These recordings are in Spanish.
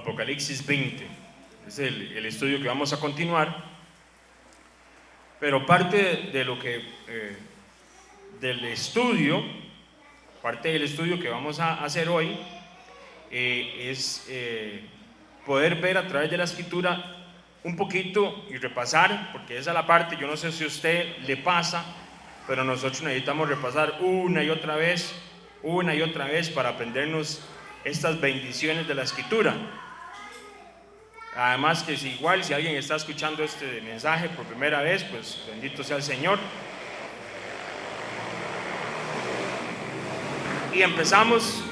Apocalipsis 20. Es el estudio que vamos a continuar. Pero parte de lo que del estudio, parte del estudio que vamos a hacer hoy es poder ver a través de la escritura un poquito y repasar, porque esa es la parte, yo no sé si a usted le pasa, pero nosotros necesitamos repasar una y otra vez para aprendernos estas bendiciones de la escritura. Además que si alguien está escuchando este mensaje por primera vez, pues bendito sea el Señor. Y empezamos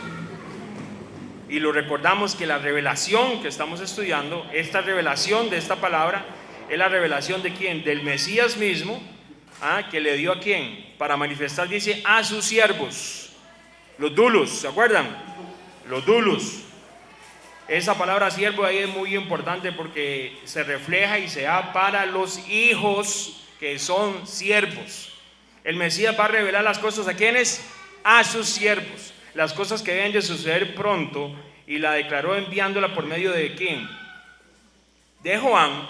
y lo recordamos que la revelación que estamos estudiando, esta revelación de esta palabra, es la revelación de quién, del Mesías mismo, que le dio a quién, para manifestar, dice, a sus siervos, los dulos, ¿se acuerdan? Los dulos. Esa palabra siervo ahí es muy importante porque se refleja y se da para los hijos que son siervos. El Mesías va a revelar las cosas a quienes, a sus siervos, las cosas que deben de suceder pronto, y la declaró enviándola por medio de quién, de Juan.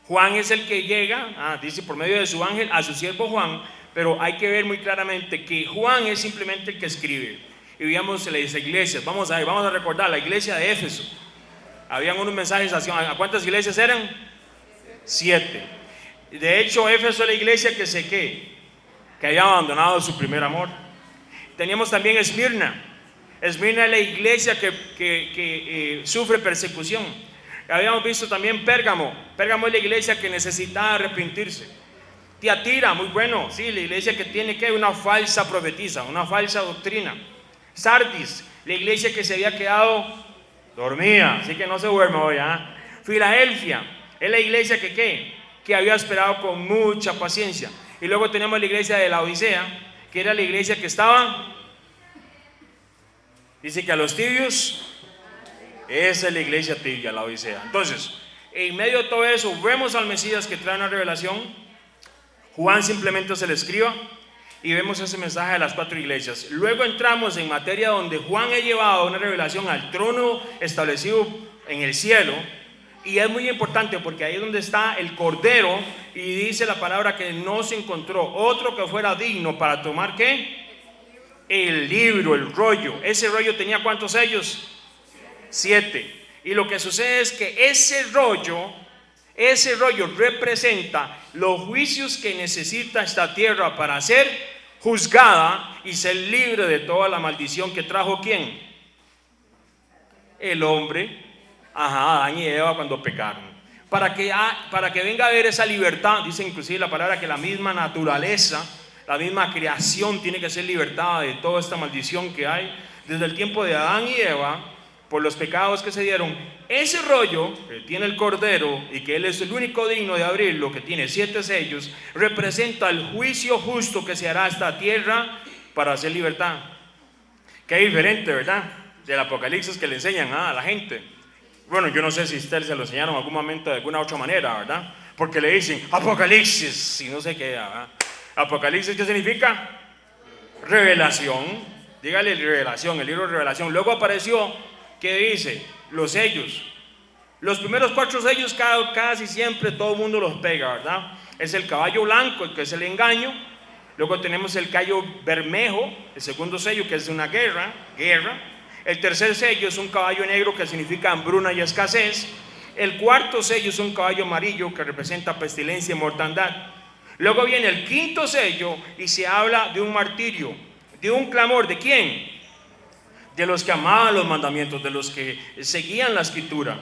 Juan es el que llega, dice por medio de su ángel a su siervo Juan, pero hay que ver muy claramente que Juan es simplemente el que escribe. Y veíamos las iglesias, vamos a recordar la iglesia de Éfeso. Habían unos mensajes, ¿a cuántas iglesias eran? 7. De hecho, Éfeso es la iglesia que había abandonado su primer amor. Teníamos también Esmirna. Esmirna es la iglesia que sufre persecución. Habíamos visto también Pérgamo. Pérgamo es la iglesia que necesitaba arrepentirse. Tiatira, muy bueno, sí, la iglesia que tiene una falsa profetisa, una falsa doctrina. Sardis, la iglesia que se había quedado dormida, así que no se duerme hoy. Filadelfia es la iglesia que había esperado con mucha paciencia. Y luego tenemos la iglesia de la Odisea, que era la iglesia que estaba, dice que a los tibios, esa es la iglesia tibia, la Odisea. Entonces, en medio de todo eso, vemos al Mesías que trae una revelación. Juan simplemente se le escriba y vemos ese mensaje de las 4 iglesias. Luego entramos en materia donde Juan ha llevado una revelación al trono establecido en el cielo. Y es muy importante porque ahí es donde está el Cordero, y dice la palabra que no se encontró otro que fuera digno para tomar ¿qué? El libro, el rollo. Ese rollo tenía ¿cuántos sellos? 7. Y lo que sucede es que ese rollo representa los juicios que necesita esta tierra para ser juzgada y ser libre de toda la maldición que trajo ¿quién? El hombre, Adán y Eva cuando pecaron. Para que venga a haber esa libertad, dice inclusive la palabra que la misma naturaleza, la misma creación tiene que ser libertada de toda esta maldición que hay desde el tiempo de Adán y Eva por los pecados que se dieron. Ese rollo que tiene el Cordero y que Él es el único digno de abrirlo, que tiene 7 sellos, representa el juicio justo que se hará a esta tierra para hacer libertad. Qué diferente, ¿verdad? Del Apocalipsis que le enseñan a la gente. Bueno, yo no sé si ustedes se lo enseñaron en algún momento de alguna otra manera, ¿verdad? Porque le dicen Apocalipsis y no sé qué, ¿verdad? Apocalipsis, ¿qué significa? Revelación. Dígale revelación, el libro de revelación. Luego apareció que dice los sellos. Los primeros 4 sellos casi siempre todo el mundo los pega, ¿verdad? Es el caballo blanco, el que es el engaño. Luego tenemos el caballo bermejo, el segundo sello, que es una guerra. El tercer sello es un caballo negro, que significa hambruna y escasez. El cuarto sello es un caballo amarillo, que representa pestilencia y mortandad. Luego viene el quinto sello y se habla de un martirio, de un clamor. ¿De quién? De los que amaban los mandamientos, de los que seguían la escritura.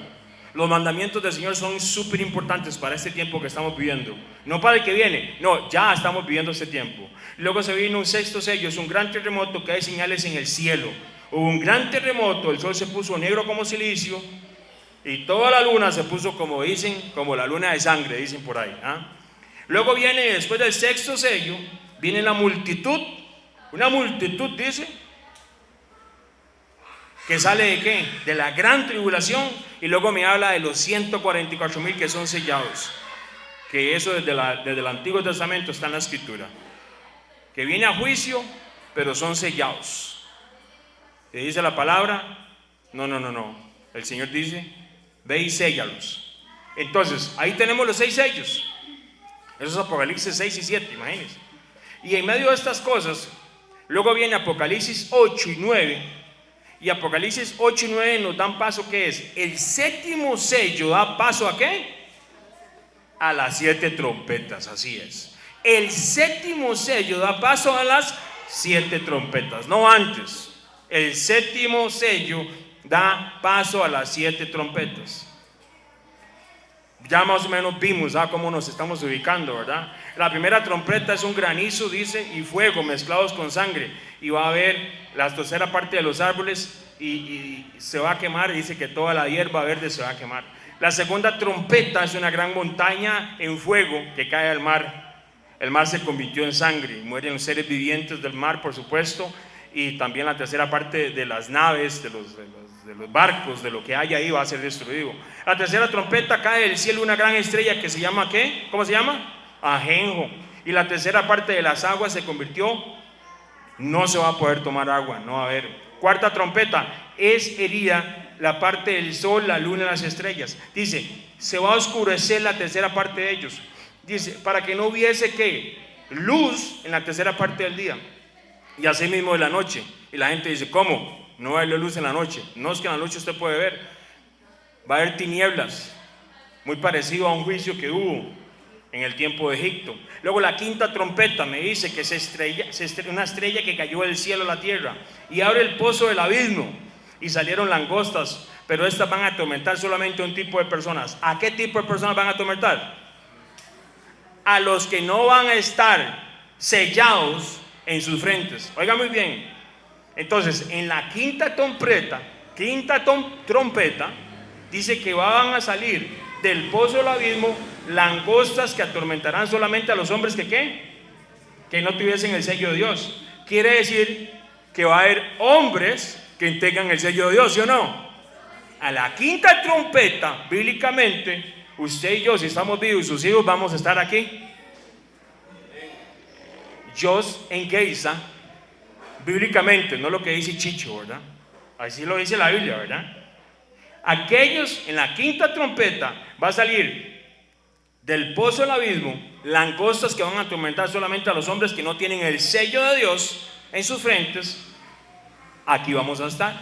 Los mandamientos del Señor son súper importantes para este tiempo que estamos viviendo. No para el que viene, no, ya estamos viviendo este tiempo. Luego se vino un sexto sello, es un gran terremoto que hay señales en el cielo. Hubo un gran terremoto, el sol se puso negro como silicio y toda la luna se puso, como dicen, como la luna de sangre, dicen por ahí. Luego viene, después del sexto sello, viene la multitud. Una multitud, dice, que sale de ¿qué? De la gran tribulación. Y luego me habla de los 144,000 que son sellados, que eso desde el Antiguo Testamento está en la escritura, que viene a juicio pero son sellados. ¿Qué dice la palabra? No, El Señor dice: ve y séllalos. Entonces, ahí tenemos los 6 sellos. Eso es Apocalipsis 6 y 7, imagínense. Y en medio de estas cosas, luego viene Apocalipsis 8 y 9. Y Apocalipsis 8 y 9 nos dan paso, ¿qué es? El séptimo sello da paso ¿a qué? A las 7 trompetas, así es. El séptimo sello da paso a las 7 trompetas, no antes. El séptimo sello da paso a las 7 trompetas. Ya más o menos vimos cómo nos estamos ubicando, ¿verdad? La primera trompeta es un granizo, dice, y fuego mezclados con sangre. Y va a haber la tercera parte de los árboles y se va a quemar. Dice que toda la hierba verde se va a quemar. La segunda trompeta es una gran montaña en fuego que cae al mar. El mar se convirtió en sangre y mueren los seres vivientes del mar, por supuesto. Y también la tercera parte de las naves, de los barcos, de lo que hay ahí, va a ser destruido. La tercera trompeta, cae del cielo una gran estrella que se llama ¿qué? ¿Cómo se llama? Ajenjo. Y la tercera parte de las aguas se convirtió, no se va a poder tomar agua, no va a haber. Cuarta trompeta, es herida la parte del sol, la luna y las estrellas. Dice, se va a oscurecer la tercera parte de ellos. Dice, para que no hubiese ¿qué? Luz en la tercera parte del día. Y así mismo de la noche. Y la gente dice, ¿cómo? No va a haber luz en la noche. No, es que en la noche usted puede ver. Va a haber tinieblas. Muy parecido a un juicio que hubo en el tiempo de Egipto. Luego la quinta trompeta me dice que una estrella que cayó del cielo a la tierra. Y abre el pozo del abismo. Y salieron langostas. Pero estas van a atormentar solamente a un tipo de personas. ¿A qué tipo de personas van a atormentar? A los que no van a estar sellados en sus frentes. Oiga muy bien. Entonces, en la quinta trompeta dice que van a salir del pozo del abismo langostas que atormentarán solamente a los hombres que ¿qué? Que no tuviesen el sello de Dios. Quiere decir que va a haber hombres que tengan el sello de Dios, ¿sí o no? A la quinta trompeta, bíblicamente, usted y yo, si estamos vivos y sus hijos, vamos a estar aquí. Just en case, bíblicamente, no lo que dice Chicho, ¿verdad? Así lo dice la Biblia, ¿verdad? Aquellos en la quinta trompeta va a salir del pozo del abismo langostas que van a atormentar solamente a los hombres que no tienen el sello de Dios en sus frentes. Aquí vamos a estar.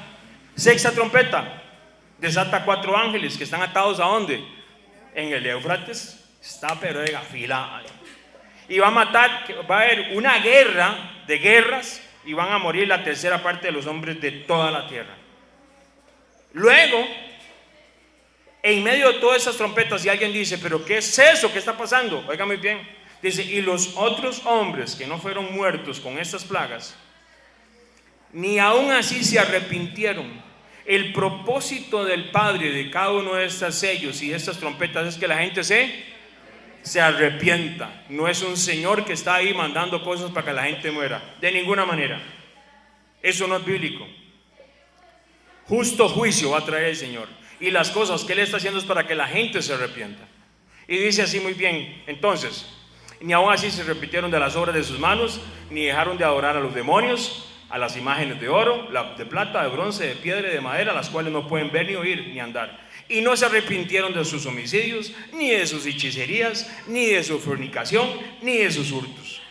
Sexta trompeta, desata 4 ángeles que están atados ¿a dónde? En el Éufrates. Está pero de gafila. Y va a matar, va a haber una guerra de guerras y van a morir la tercera parte de los hombres de toda la tierra. Luego, en medio de todas esas trompetas, si alguien dice, pero ¿qué es eso? ¿Qué está pasando? Oiga muy bien. Dice, y los otros hombres que no fueron muertos con estas plagas, ni aún así se arrepintieron. El propósito del Padre de cada uno de estos sellos y de estas trompetas es que la gente se arrepienta. No es un Señor que está ahí mandando cosas para que la gente muera, de ninguna manera. Eso no es bíblico. Justo juicio va a traer el Señor, y las cosas que Él está haciendo es para que la gente se arrepienta. Y dice así muy bien, entonces, ni aún así se arrepintieron de las obras de sus manos, ni dejaron de adorar a los demonios, a las imágenes de oro, de plata, de bronce, de piedra y de madera, las cuales no pueden ver ni oír ni andar. Y no se arrepintieron de sus homicidios, ni de sus hechicerías, ni de su fornicación, ni de sus hurtos.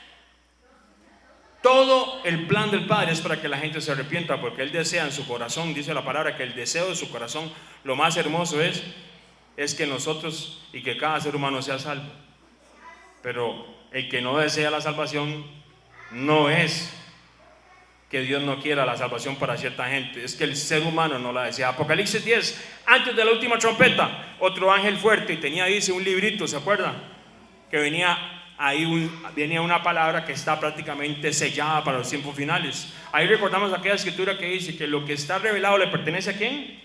Todo el plan del Padre es para que la gente se arrepienta, porque Él desea en su corazón, dice la palabra, que el deseo de su corazón, lo más hermoso es que nosotros y que cada ser humano sea salvo. Pero el que no desea la salvación no es que Dios no quiera la salvación para cierta gente, es que el ser humano no la desea. Apocalipsis 10, antes de la última trompeta, otro ángel fuerte, y tenía, dice, un librito, ¿se acuerdan? Que venía ahí venía una palabra que está prácticamente sellada para los tiempos finales. Ahí recordamos aquella escritura que dice que lo que está revelado le pertenece ¿a quién?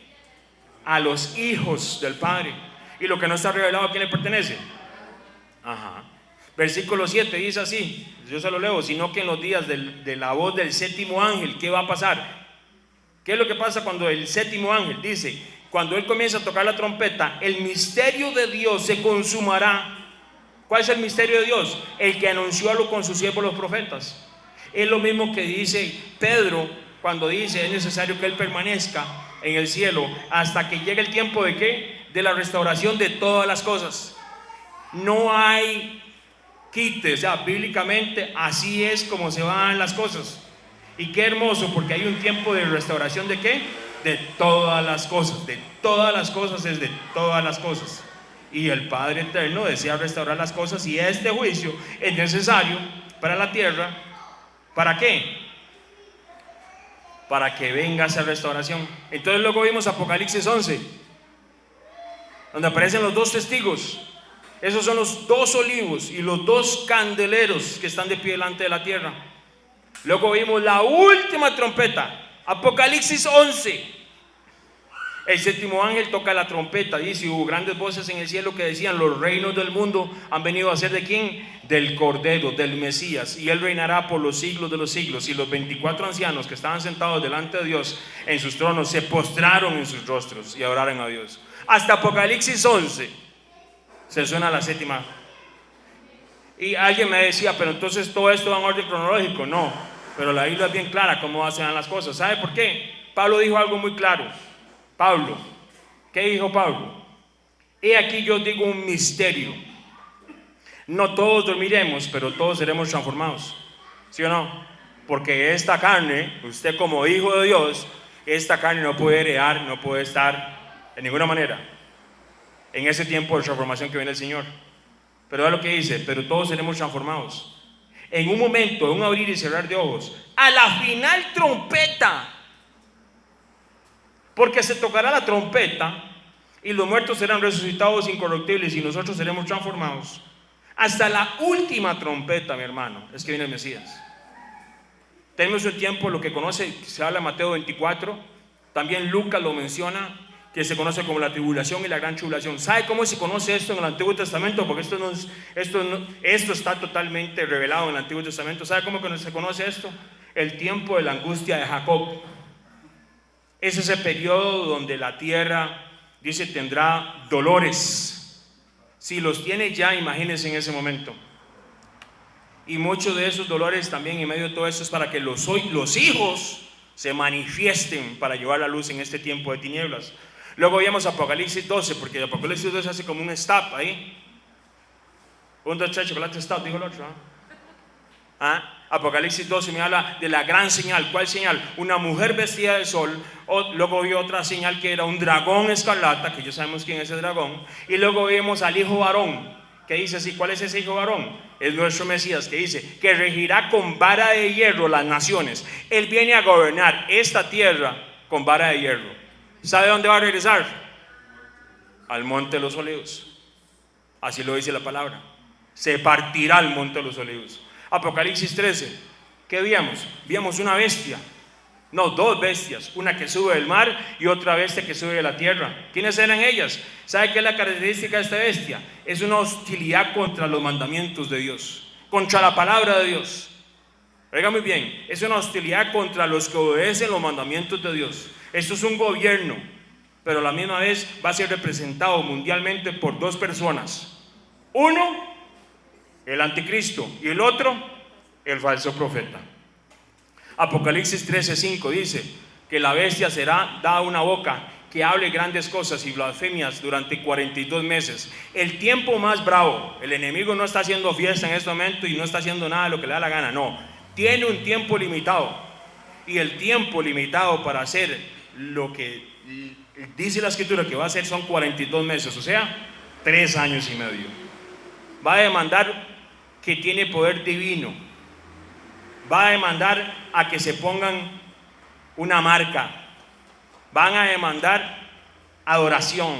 A los hijos del Padre. Y lo que no está revelado, ¿a quién le pertenece? Ajá. Versículo 7 dice así, yo se lo leo, sino que en los días de la voz del séptimo ángel, ¿qué va a pasar? ¿Qué es lo que pasa cuando el séptimo ángel dice, cuando él comienza a tocar la trompeta, el misterio de Dios se consumará? ¿Cuál es el misterio de Dios? El que anunció con sus siervos los profetas. Es lo mismo que dice Pedro cuando dice, es necesario que él permanezca en el cielo hasta que llegue el tiempo de ¿qué? De la restauración de todas las cosas. No hay quite, o sea, bíblicamente así es como se van las cosas. Y qué hermoso, porque hay un tiempo de restauración de ¿qué? De todas las cosas. De todas las cosas es de todas las cosas. Y el Padre Eterno desea restaurar las cosas, y este juicio es necesario para la tierra. ¿Para qué? Para que venga esa restauración. Entonces luego vimos Apocalipsis 11, donde aparecen los dos testigos. Esos son los dos olivos y los dos candeleros que están de pie delante de la tierra. Luego vimos la última trompeta, Apocalipsis 11. El séptimo ángel toca la trompeta, dice: hubo grandes voces en el cielo que decían: los reinos del mundo han venido a ser ¿de quién? Del Cordero, del Mesías, y él reinará por los siglos de los siglos. Y los 24 ancianos que estaban sentados delante de Dios en sus tronos se postraron en sus rostros y adoraron a Dios. Hasta Apocalipsis 11 se suena la séptima. Y alguien me decía: pero entonces todo esto va en orden cronológico. No, pero la Biblia es bien clara cómo se dan las cosas. ¿Sabe por qué? Pablo dijo algo muy claro. Pablo, ¿qué dijo Pablo? He aquí yo digo un misterio: no todos dormiremos, pero todos seremos transformados. ¿Sí o no? Porque esta carne, usted como hijo de Dios, esta carne no puede heredar, no puede estar de ninguna manera en ese tiempo de transformación que viene el Señor. Pero es lo que dice: pero todos seremos transformados en un momento, en un abrir y cerrar de ojos, a la final trompeta. Porque se tocará la trompeta y los muertos serán resucitados incorruptibles y nosotros seremos transformados. Hasta la última trompeta, mi hermano, es que viene el Mesías. Tenemos un tiempo, lo que conoce, se habla en Mateo 24, también Lucas lo menciona, que se conoce como la tribulación y la gran tribulación. ¿Sabe cómo se conoce esto en el Antiguo Testamento? Porque esto está totalmente revelado en el Antiguo Testamento. ¿Sabe cómo se conoce esto? El tiempo de la angustia de Jacob. Es ese periodo donde la tierra, dice, tendrá dolores. Si los tiene ya, imagínense en ese momento. Y muchos de esos dolores también, en medio de todo eso, es para que los hijos se manifiesten para llevar la luz en este tiempo de tinieblas. Luego veíamos Apocalipsis 12, porque Apocalipsis 12 hace como un stop ahí. 1, 2, 3, chocolate stop, dijo el otro. Apocalipsis 12 me habla de la gran señal. ¿Cuál señal? Una mujer vestida de sol. Luego vi otra señal que era un dragón escarlata, que ya sabemos quién es ese dragón. Y luego vemos al hijo varón, que dice así. ¿Cuál es ese hijo varón? Es nuestro Mesías, que dice que regirá con vara de hierro las naciones. Él viene a gobernar esta tierra con vara de hierro. ¿Sabe dónde va a regresar? Al monte de los olivos. Así lo dice la palabra. Se partirá el monte de los olivos. Apocalipsis 13, ¿qué víamos? Víamos una bestia, no, dos bestias, una que sube del mar y otra bestia que sube de la tierra. ¿Quiénes eran ellas? ¿Sabe qué es la característica de esta bestia? Es una hostilidad contra los mandamientos de Dios, contra la palabra de Dios. Oiga muy bien, es una hostilidad contra los que obedecen los mandamientos de Dios. Esto es un gobierno, pero a la misma vez va a ser representado mundialmente por dos personas. Uno, el anticristo, y el otro, el falso profeta. Apocalipsis 13:5 dice que la bestia será dada una boca que hable grandes cosas y blasfemias durante 42 meses. El tiempo más bravo. El enemigo no está haciendo fiesta en este momento y no está haciendo nada de lo que le da la gana. No, tiene un tiempo limitado, y el tiempo limitado para hacer lo que dice la escritura que va a hacer son 42 meses, o sea, 3 años y medio. Va a demandar que tiene poder divino, va a demandar a que se pongan una marca, van a demandar adoración,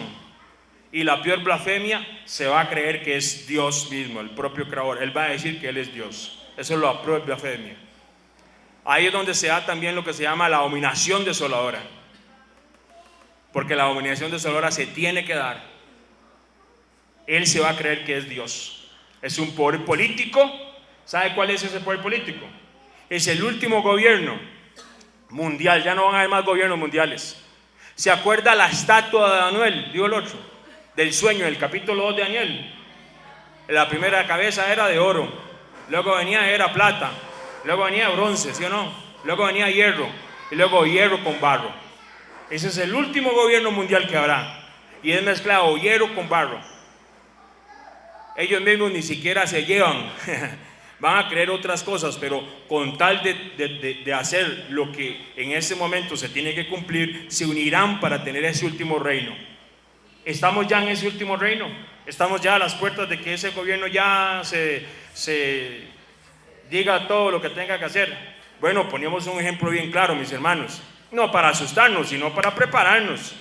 y la peor blasfemia, se va a creer que es Dios mismo, el propio creador. Él va a decir que Él es Dios. Eso es la peor blasfemia. Ahí es donde se da también lo que se llama la abominación desoladora, porque la abominación desoladora se tiene que dar. Él se va a creer que es Dios. Es un poder político. ¿Sabe cuál es ese poder político? Es el último gobierno mundial. Ya no van a haber más gobiernos mundiales. ¿Se acuerda la estatua de Daniel? Digo el otro, del sueño, del capítulo 2 de Daniel. La primera cabeza era de oro, luego venía era plata, luego venía bronce, ¿sí o no? Luego venía hierro, y luego hierro con barro. Ese es el último gobierno mundial que habrá. Y es mezclado hierro con barro. Ellos mismos ni siquiera se llevan. Van a creer otras cosas, pero con tal de hacer lo que en ese momento se tiene que cumplir, se unirán para tener ese último reino. Estamos ya en ese último reino. Estamos ya a las puertas de que ese gobierno ya se diga todo lo que tenga que hacer. Bueno, ponemos un ejemplo bien claro, mis hermanos. No para asustarnos, sino para prepararnos.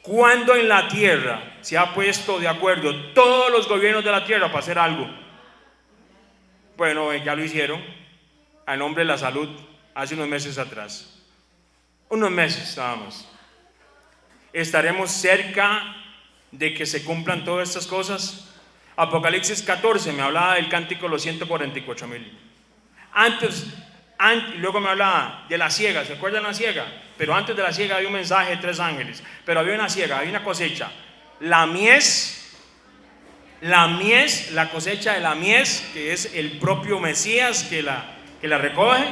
¿Cuándo en la tierra se ha puesto de acuerdo todos los gobiernos de la tierra para hacer algo? Bueno, ya lo hicieron a nombre de la salud hace unos meses atrás. Unos meses nada más. ¿Estaremos cerca de que se cumplan todas estas cosas? Apocalipsis 14 me hablaba del cántico de los 144,000. Luego me hablaba de la siega. ¿Se acuerdan la siega? Pero antes de la siega había un mensaje de 3 ángeles. Pero había una siega, había una cosecha. La cosecha de la mies, que es el propio Mesías que la recoge.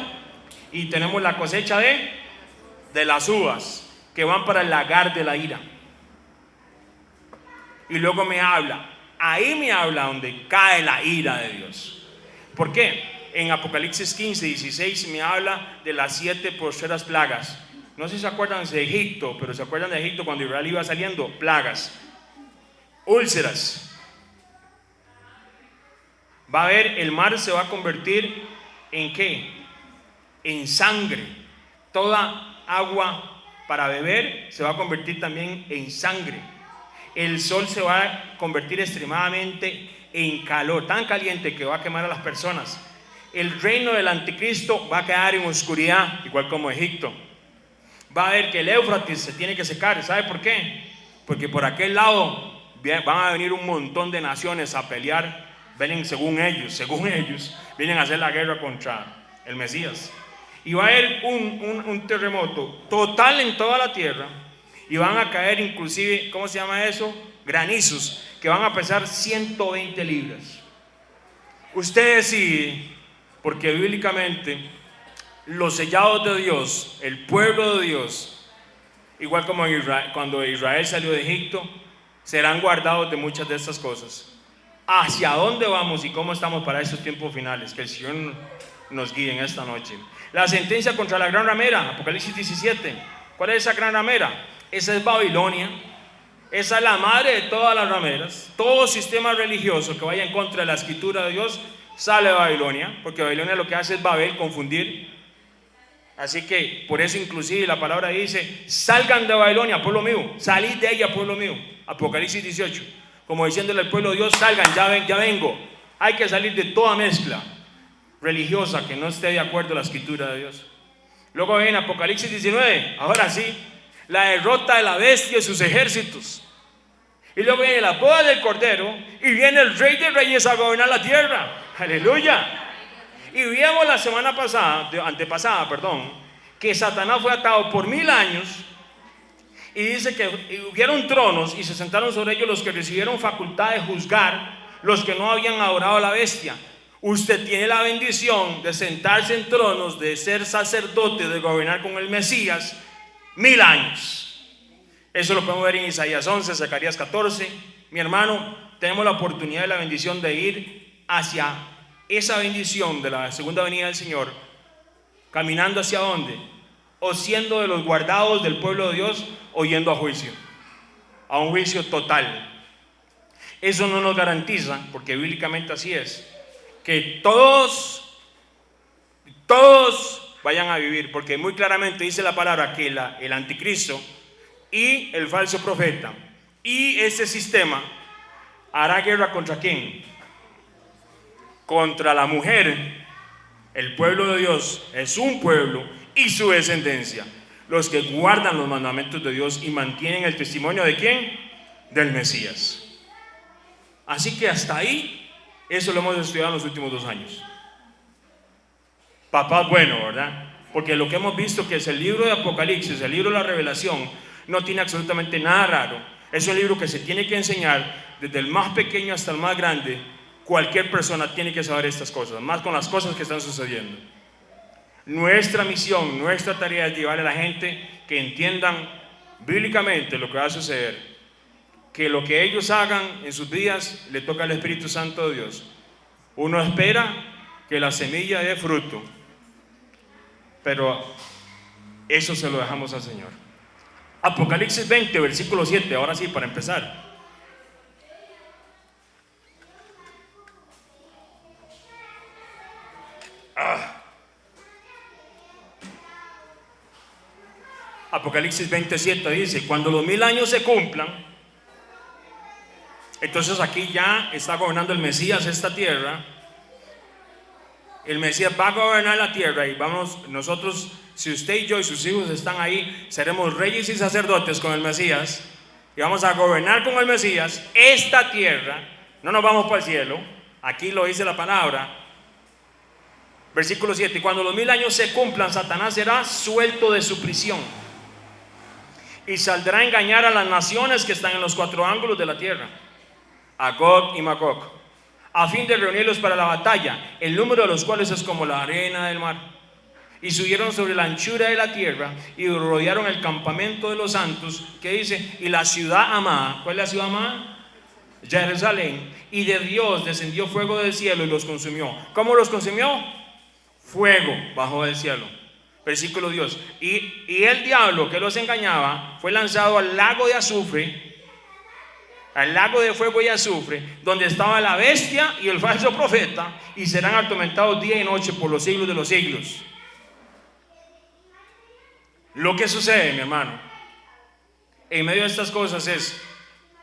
Y tenemos la cosecha de las uvas, que van para el lagar de la ira. Y luego ahí me habla donde cae la ira de Dios. ¿Por qué? En Apocalipsis 15, 16 me habla de las 7 postreras plagas. No sé si se acuerdan de Egipto, pero se acuerdan de Egipto cuando Israel iba saliendo. Plagas, úlceras. Va a haber, el mar se va a convertir en ¿qué? En sangre. Toda agua para beber se va a convertir también en sangre. El sol se va a convertir extremadamente en calor, tan caliente que va a quemar a las personas. El reino del anticristo va a quedar en oscuridad, igual como Egipto. Va a ver que el Éufrates se tiene que secar. ¿Sabe por qué? Porque por aquel lado van a venir un montón de naciones a pelear. Vienen según ellos, vienen a hacer la guerra contra el Mesías. Y va a haber un terremoto total en toda la tierra. Y van a caer inclusive, ¿cómo se llama eso? Granizos, que van a pesar 120 libras. Usted decide, porque bíblicamente los sellados de Dios, el pueblo de Dios, igual como cuando Israel salió de Egipto, serán guardados de muchas de estas cosas. ¿Hacia dónde vamos y cómo estamos para estos tiempos finales? Que el Señor nos guíe en esta noche. La sentencia contra la gran ramera, Apocalipsis 17. ¿Cuál es esa gran ramera? Esa es Babilonia. Esa es la madre de todas las rameras. Todo sistema religioso que vaya en contra de la escritura de Dios sale de Babilonia, porque Babilonia lo que hace es Babel, confundir. Así que por eso inclusive la palabra dice: salgan de Babilonia, pueblo mío, salid de ella, pueblo mío. Apocalipsis 18, como diciéndole al pueblo de Dios: salgan, ya vengo. Hay que salir de toda mezcla religiosa que no esté de acuerdo a la escritura de Dios. Luego viene Apocalipsis 19, ahora sí, la derrota de la bestia y sus ejércitos. Y luego viene la boda del Cordero y viene el Rey de Reyes a gobernar la tierra. Aleluya. Y vimos la semana antepasada, que Satanás fue atado por 1000 años. Y dice que hubieron tronos y se sentaron sobre ellos los que recibieron facultad de juzgar, los que no habían adorado a la bestia. Usted tiene la bendición de sentarse en tronos, de ser sacerdote, de gobernar con el Mesías 1000 años. Eso lo podemos ver en Isaías 11, Zacarías 14. Mi hermano, tenemos la oportunidad y la bendición de ir hacia esa bendición de la segunda venida del Señor, caminando hacia dónde, o siendo de los guardados del pueblo de Dios, o yendo a juicio, a un juicio total. Eso no nos garantiza, porque bíblicamente así es, que todos vayan a vivir, porque muy claramente dice la palabra que el anticristo y el falso profeta y ese sistema hará guerra ¿contra quién? Contra la mujer. El pueblo de Dios es un pueblo y su descendencia, los que guardan los mandamientos de Dios y mantienen el testimonio ¿de quién? Del Mesías. Así que hasta ahí, eso lo hemos estudiado en los últimos 2 años. Papá bueno, ¿verdad? Porque lo que hemos visto que es el libro de Apocalipsis, el libro de la Revelación, no tiene absolutamente nada raro. Es un libro que se tiene que enseñar desde el más pequeño hasta el más grande. Cualquier persona tiene que saber estas cosas, más con las cosas que están sucediendo. Nuestra misión, nuestra tarea es llevarle a la gente que entiendan bíblicamente lo que va a suceder, que lo que ellos hagan en sus vidas le toca al Espíritu Santo de Dios. Uno espera que la semilla dé fruto, pero eso se lo dejamos al Señor. Apocalipsis 20, versículo 7, ahora sí, para empezar. Apocalipsis 27 dice: cuando los 1000 años se cumplan, entonces aquí ya está gobernando el Mesías esta tierra. El Mesías va a gobernar la tierra y vamos, nosotros, si usted y yo y sus hijos están ahí, seremos reyes y sacerdotes con el Mesías y vamos a gobernar con el Mesías esta tierra. No nos vamos para el cielo, aquí lo dice la palabra. Versículo 7: y cuando los 1000 años se cumplan, Satanás será suelto de su prisión y saldrá a engañar a las naciones que están en los 4 ángulos de la tierra, a Gog y Magog, a fin de reunirlos para la batalla, el número de los cuales es como la arena del mar. Y subieron sobre la anchura de la tierra y rodearon el campamento de los santos, que dice, y la ciudad amada. ¿Cuál es la ciudad amada? Jerusalén. Y de Dios descendió fuego del cielo y los consumió. ¿Cómo los consumió? Fuego bajó del cielo. Versículo 2: y el diablo que los engañaba fue lanzado al lago de azufre, al lago de fuego y azufre, donde estaba la bestia y el falso profeta, y serán atormentados día y noche por los siglos de los siglos. Lo que sucede, mi hermano, en medio de estas cosas es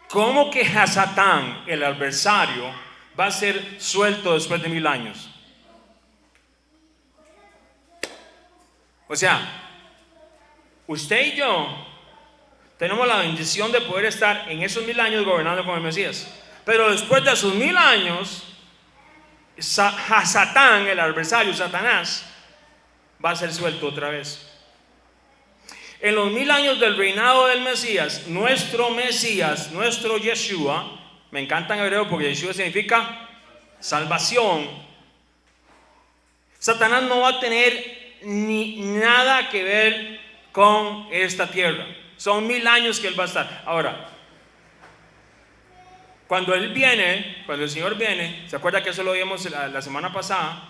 cómo que a Satán, el adversario, va a ser suelto después de 1000 años. O sea, usted y yo tenemos la bendición de poder estar en esos 1000 años gobernando con el Mesías. Pero después de esos 1000 años, a Satán, el adversario, Satanás, va a ser suelto otra vez. En los 1000 años del reinado del Mesías, nuestro Yeshua, me encanta en hebreo porque Yeshua significa salvación. Satanás no va a tener ni nada que ver con esta tierra. Son 1000 años que Él va a estar. Ahora, cuando Él viene, cuando el Señor viene, ¿se acuerda que eso lo vimos la semana pasada?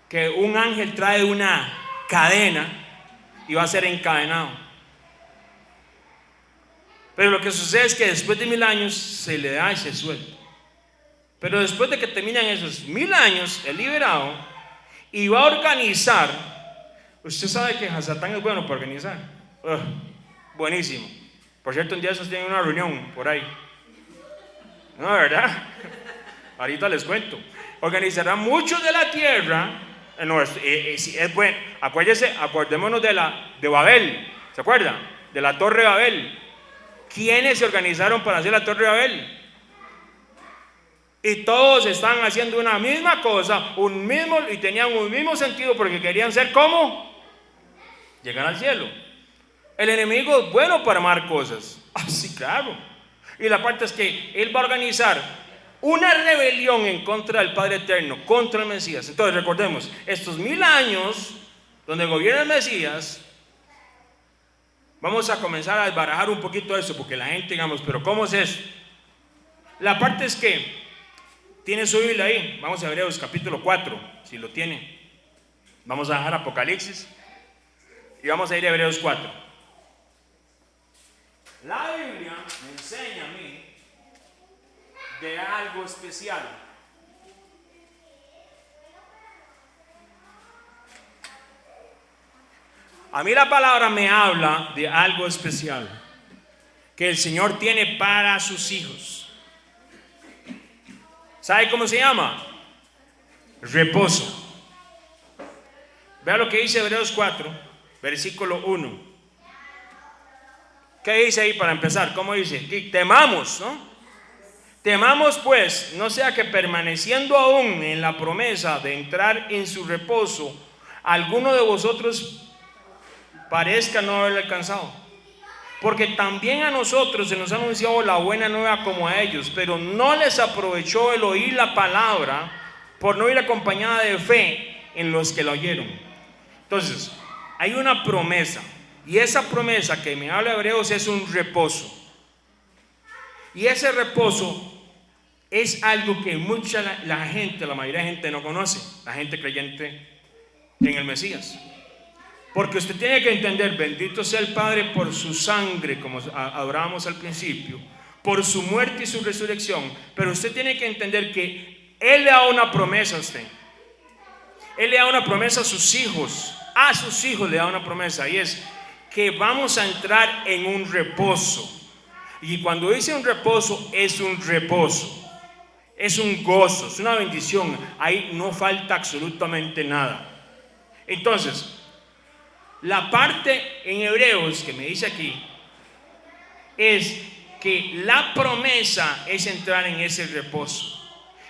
Que un ángel trae una cadena y va a ser encadenado. Pero lo que sucede es que después de 1000 años se le da y se suelta. Pero después de que terminan esos 1000 años, el liberado, y va a organizar. Usted sabe que Satán es bueno para organizar. Buenísimo. Por cierto, un día esos tienen una reunión por ahí. No, ¿verdad? Ahorita les cuento. Organizará muchos de la tierra. Es bueno. Acordémonos de Babel. ¿Se acuerdan? De la Torre de Babel. ¿Quiénes se organizaron para hacer la Torre de Babel? Y todos están haciendo una misma cosa, y tenían un mismo sentido porque querían ser como llegar al cielo. El enemigo es bueno para armar cosas. Sí, claro. Y la parte es que él va a organizar una rebelión en contra del Padre Eterno, contra el Mesías. Entonces recordemos, estos 1000 años donde gobierna el Mesías, vamos a comenzar a desbarajar un poquito eso, porque la gente, digamos, pero ¿cómo es eso? La parte es que tiene su Biblia ahí. Vamos a Hebreos capítulo 4, si lo tiene. Vamos a dejar Apocalipsis y vamos a ir a Hebreos 4. La Biblia me enseña a mí de algo especial. A mí la palabra me habla de algo especial que el Señor tiene para sus hijos. ¿Sabe cómo se llama? Reposo. Vea lo que dice Hebreos 4, versículo 1. ¿Qué dice ahí para empezar? ¿Cómo dice? Temamos, ¿no? Temamos pues, no sea que permaneciendo aún en la promesa de entrar en su reposo, alguno de vosotros parezca no haberle alcanzado. Porque también a nosotros se nos ha anunciado la buena nueva como a ellos, pero no les aprovechó el oír la palabra por no ir acompañada de fe en los que la oyeron. Entonces, hay una promesa. Y esa promesa que me habla Hebreos es un reposo. Y ese reposo es algo que la mayoría de gente no conoce, la gente creyente en el Mesías. Porque usted tiene que entender, bendito sea el Padre por su sangre, como adorábamos al principio, por su muerte y su resurrección. Pero usted tiene que entender que Él le da una promesa a usted. Él le da una promesa a sus hijos le da una promesa, y es que vamos a entrar en un reposo. Y cuando dice un reposo, es un reposo, es un gozo, es una bendición. Ahí no falta absolutamente nada. Entonces, la parte en Hebreos que me dice aquí es que la promesa es entrar en ese reposo,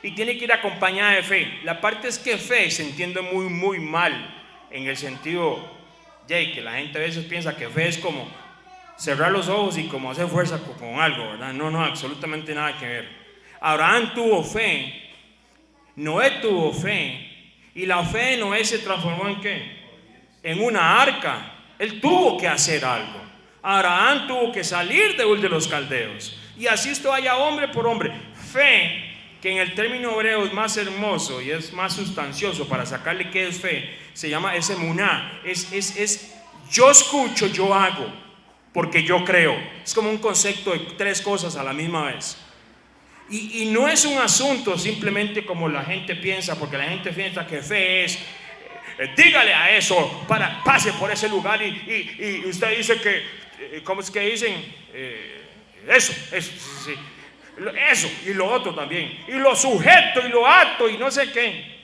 y tiene que ir acompañada de fe. La parte es que fe se entiende muy muy mal, en el sentido de que la gente a veces piensa que fe es como cerrar los ojos y como hacer fuerza con algo, ¿verdad? No, absolutamente nada que ver. Abraham tuvo fe, Noé tuvo fe, y la fe de Noé se transformó ¿en qué? En una arca. Él tuvo que hacer algo. Abraham tuvo que salir de Ur de los Caldeos, y así esto vaya hombre por hombre. Fe, que en el término hebreo es más hermoso y es más sustancioso para sacarle qué es fe, se llama emuná. Es yo escucho, yo hago, porque yo creo. Es como un concepto de tres cosas a la misma vez. Y no es un asunto simplemente como la gente piensa, porque la gente piensa que fe es dígale a eso, pase por ese lugar y usted dice que, ¿cómo es que dicen? Eso, sí. Eso y lo otro también, y lo sujeto y lo ato y no sé qué.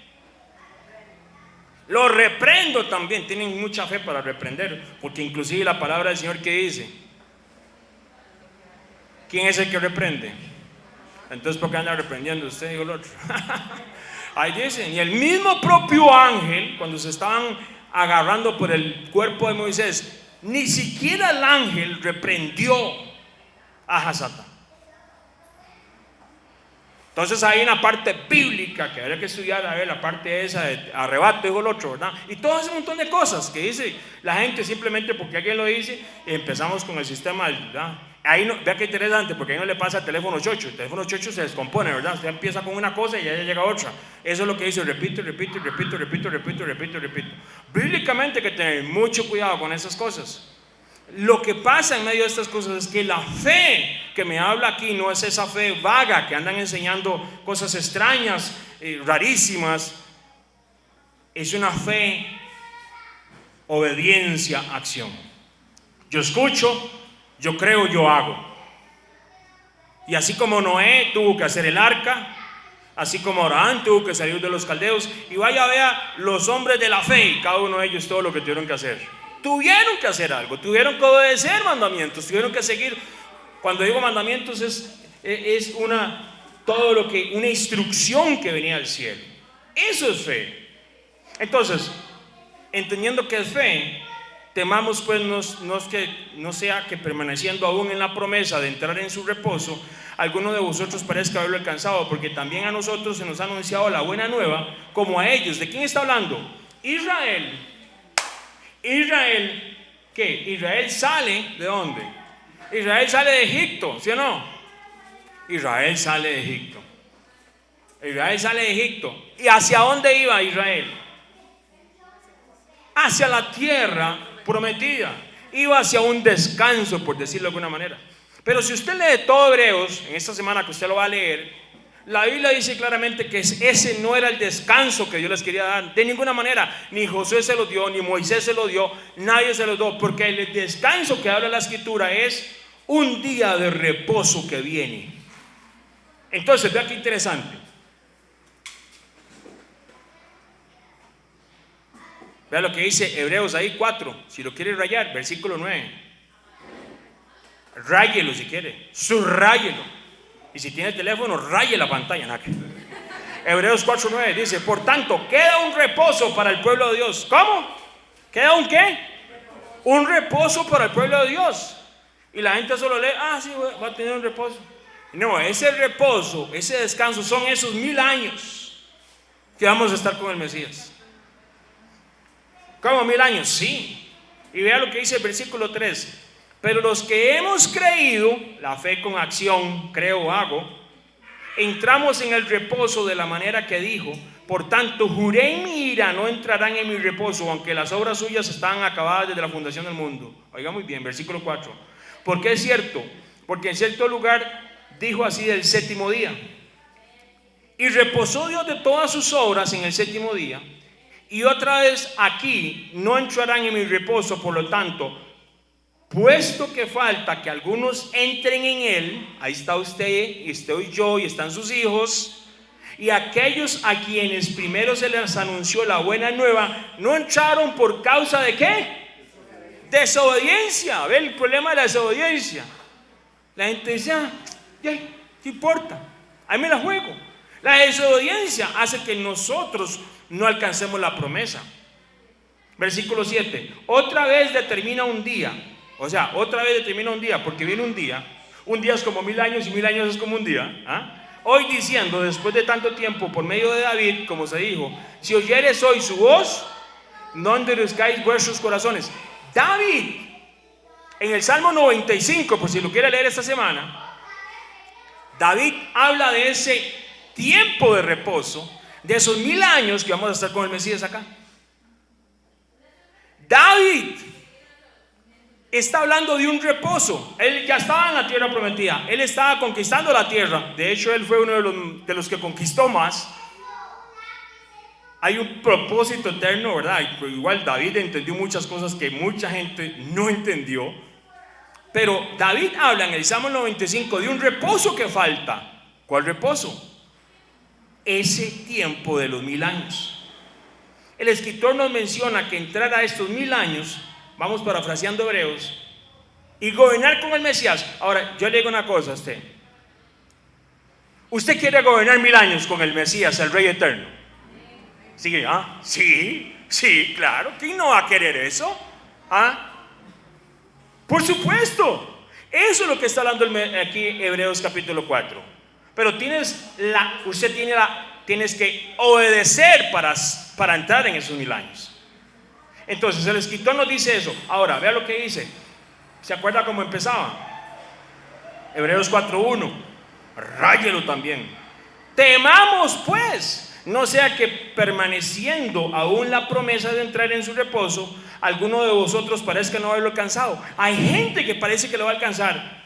Lo reprendo también. Tienen mucha fe para reprender, porque inclusive la palabra del Señor que dice, ¿quién es el que reprende? Entonces, ¿por qué anda reprendiendo usted y el otro? Ahí dicen, y el mismo propio ángel, cuando se estaban agarrando por el cuerpo de Moisés, ni siquiera el ángel reprendió a Hasatán. Entonces hay una parte bíblica que habría que estudiar, a ver la parte esa de arrebato, dijo el otro, ¿verdad? Y todo ese montón de cosas que dice la gente simplemente porque alguien lo dice. Empezamos con el sistema, ¿verdad? Ahí no, vea qué interesante, porque ahí no le pasa al teléfono chocho. El teléfono chocho se descompone, ¿verdad? Usted empieza con una cosa y ya llega otra. Eso es lo que dice, repito. Bíblicamente hay que tener mucho cuidado con esas cosas. Lo que pasa en medio de estas cosas es que la fe que me habla aquí no es esa fe vaga que andan enseñando cosas extrañas, rarísimas. Es una fe, obediencia, acción. Yo escucho, yo creo, yo hago. Y así como Noé tuvo que hacer el arca, así como Abraham tuvo que salir de los caldeos, y vea los hombres de la fe, y cada uno de ellos todo lo que tuvieron que hacer. Tuvieron que hacer algo, tuvieron que obedecer mandamientos, tuvieron que seguir. Cuando digo mandamientos es una instrucción que venía del cielo. Eso es fe. Entonces, entendiendo que es fe, temamos pues no sea que permaneciendo aún en la promesa de entrar en su reposo, alguno de vosotros parezca haberlo alcanzado, porque también a nosotros se nos ha anunciado la buena nueva, como a ellos. ¿De quién está hablando? Israel, ¿qué? Israel sale ¿de dónde? Israel sale de Egipto, ¿sí o no? Israel sale de Egipto. Israel sale de Egipto. ¿Y hacia dónde iba Israel? Hacia la tierra prometida. Iba hacia un descanso, por decirlo de alguna manera. Pero si usted lee todo Hebreos, en esta semana que usted lo va a leer, la Biblia dice claramente que ese no era el descanso que Dios les quería dar, de ninguna manera. Ni Josué se lo dio, ni Moisés se lo dio, nadie se lo dio, porque el descanso que habla la Escritura es un día de reposo que viene. Entonces, vea qué interesante. Vea lo que dice Hebreos ahí 4, si lo quiere rayar, versículo 9. Ráyelo si quiere, subrayelo. Y si tiene teléfono, raye la pantalla. Hebreos 4:9 dice: por tanto, queda un reposo para el pueblo de Dios. ¿Cómo? ¿Queda un qué? Un reposo para el pueblo de Dios. Y la gente solo lee, sí, va a tener un reposo. No, ese reposo, ese descanso son esos 1000 años que vamos a estar con el Mesías. ¿Cómo 1000 años? Sí. Y vea lo que dice el versículo 3. Pero los que hemos creído, la fe con acción, creo, hago, entramos en el reposo de la manera que dijo. Por tanto, juré en mi ira, no entrarán en mi reposo, aunque las obras suyas están acabadas desde la fundación del mundo. Oiga muy bien, versículo 4. ¿Por qué es cierto? Porque en cierto lugar dijo así del séptimo día. Y reposó Dios de todas sus obras en el séptimo día. Y otra vez aquí, no entrarán en mi reposo. Por lo tanto, puesto que falta que algunos entren en él, ahí está usted, y estoy yo, y están sus hijos, y aquellos a quienes primero se les anunció la buena nueva, no entraron por causa de ¿qué? Desobediencia. ¿Ve el problema de la desobediencia? La gente dice, ¿qué importa? Ahí me la juego. La desobediencia hace que nosotros no alcancemos la promesa. Versículo 7. Otra vez determina un día. O sea, otra vez determina un día, porque viene un día. Un día es como 1000 años y 1000 años es como un día. Hoy diciendo, después de tanto tiempo, por medio de David, como se dijo, si oyeres hoy su voz, no endurezcáis vuestros corazones. David, en el Salmo 95, por si lo quiere leer esta semana, David habla de ese tiempo de reposo, de esos 1000 años que vamos a estar con el Mesías acá. David está hablando de un reposo. Él ya estaba en la tierra prometida, él estaba conquistando la tierra. De hecho, él fue uno de los que conquistó más. Hay un propósito eterno, ¿verdad? Igual David entendió muchas cosas que mucha gente no entendió. Pero David habla en el Salmo 95 de un reposo que falta. ¿Cuál reposo? Ese tiempo de los 1000 años. El escritor nos menciona que entrar a estos 1000 años, vamos parafraseando Hebreos, y gobernar con el Mesías. Ahora, yo le digo una cosa a usted. ¿Usted quiere gobernar 1000 años con el Mesías, el Rey Eterno? ¿Sí? Sí, claro. ¿Quién no va a querer eso? Por supuesto. Eso es lo que está hablando aquí Hebreos capítulo 4. Pero tienes que obedecer para entrar en esos 1000 años. Entonces el escritor nos dice eso. Ahora, vea lo que dice. ¿Se acuerda cómo empezaba? Hebreos 4:1. Ráyelo también. Temamos pues, no sea que permaneciendo aún la promesa de entrar en su reposo, alguno de vosotros parezca no haberlo alcanzado. Hay gente que parece que lo va a alcanzar,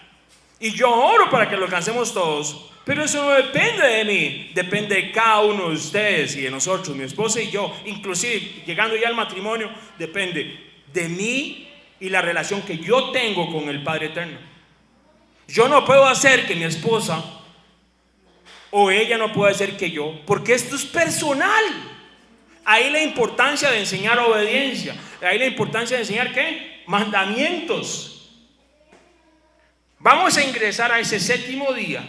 y yo oro para que lo alcancemos todos. Pero eso no depende de mí, depende de cada uno de ustedes y de nosotros, mi esposa y yo. Inclusive, llegando ya al matrimonio, depende de mí y la relación que yo tengo con el Padre Eterno. Yo no puedo hacer que mi esposa o ella no pueda hacer que yo, porque esto es personal. Ahí la importancia de enseñar obediencia. Ahí la importancia de enseñar ¿qué? Mandamientos. Vamos a ingresar a ese séptimo día.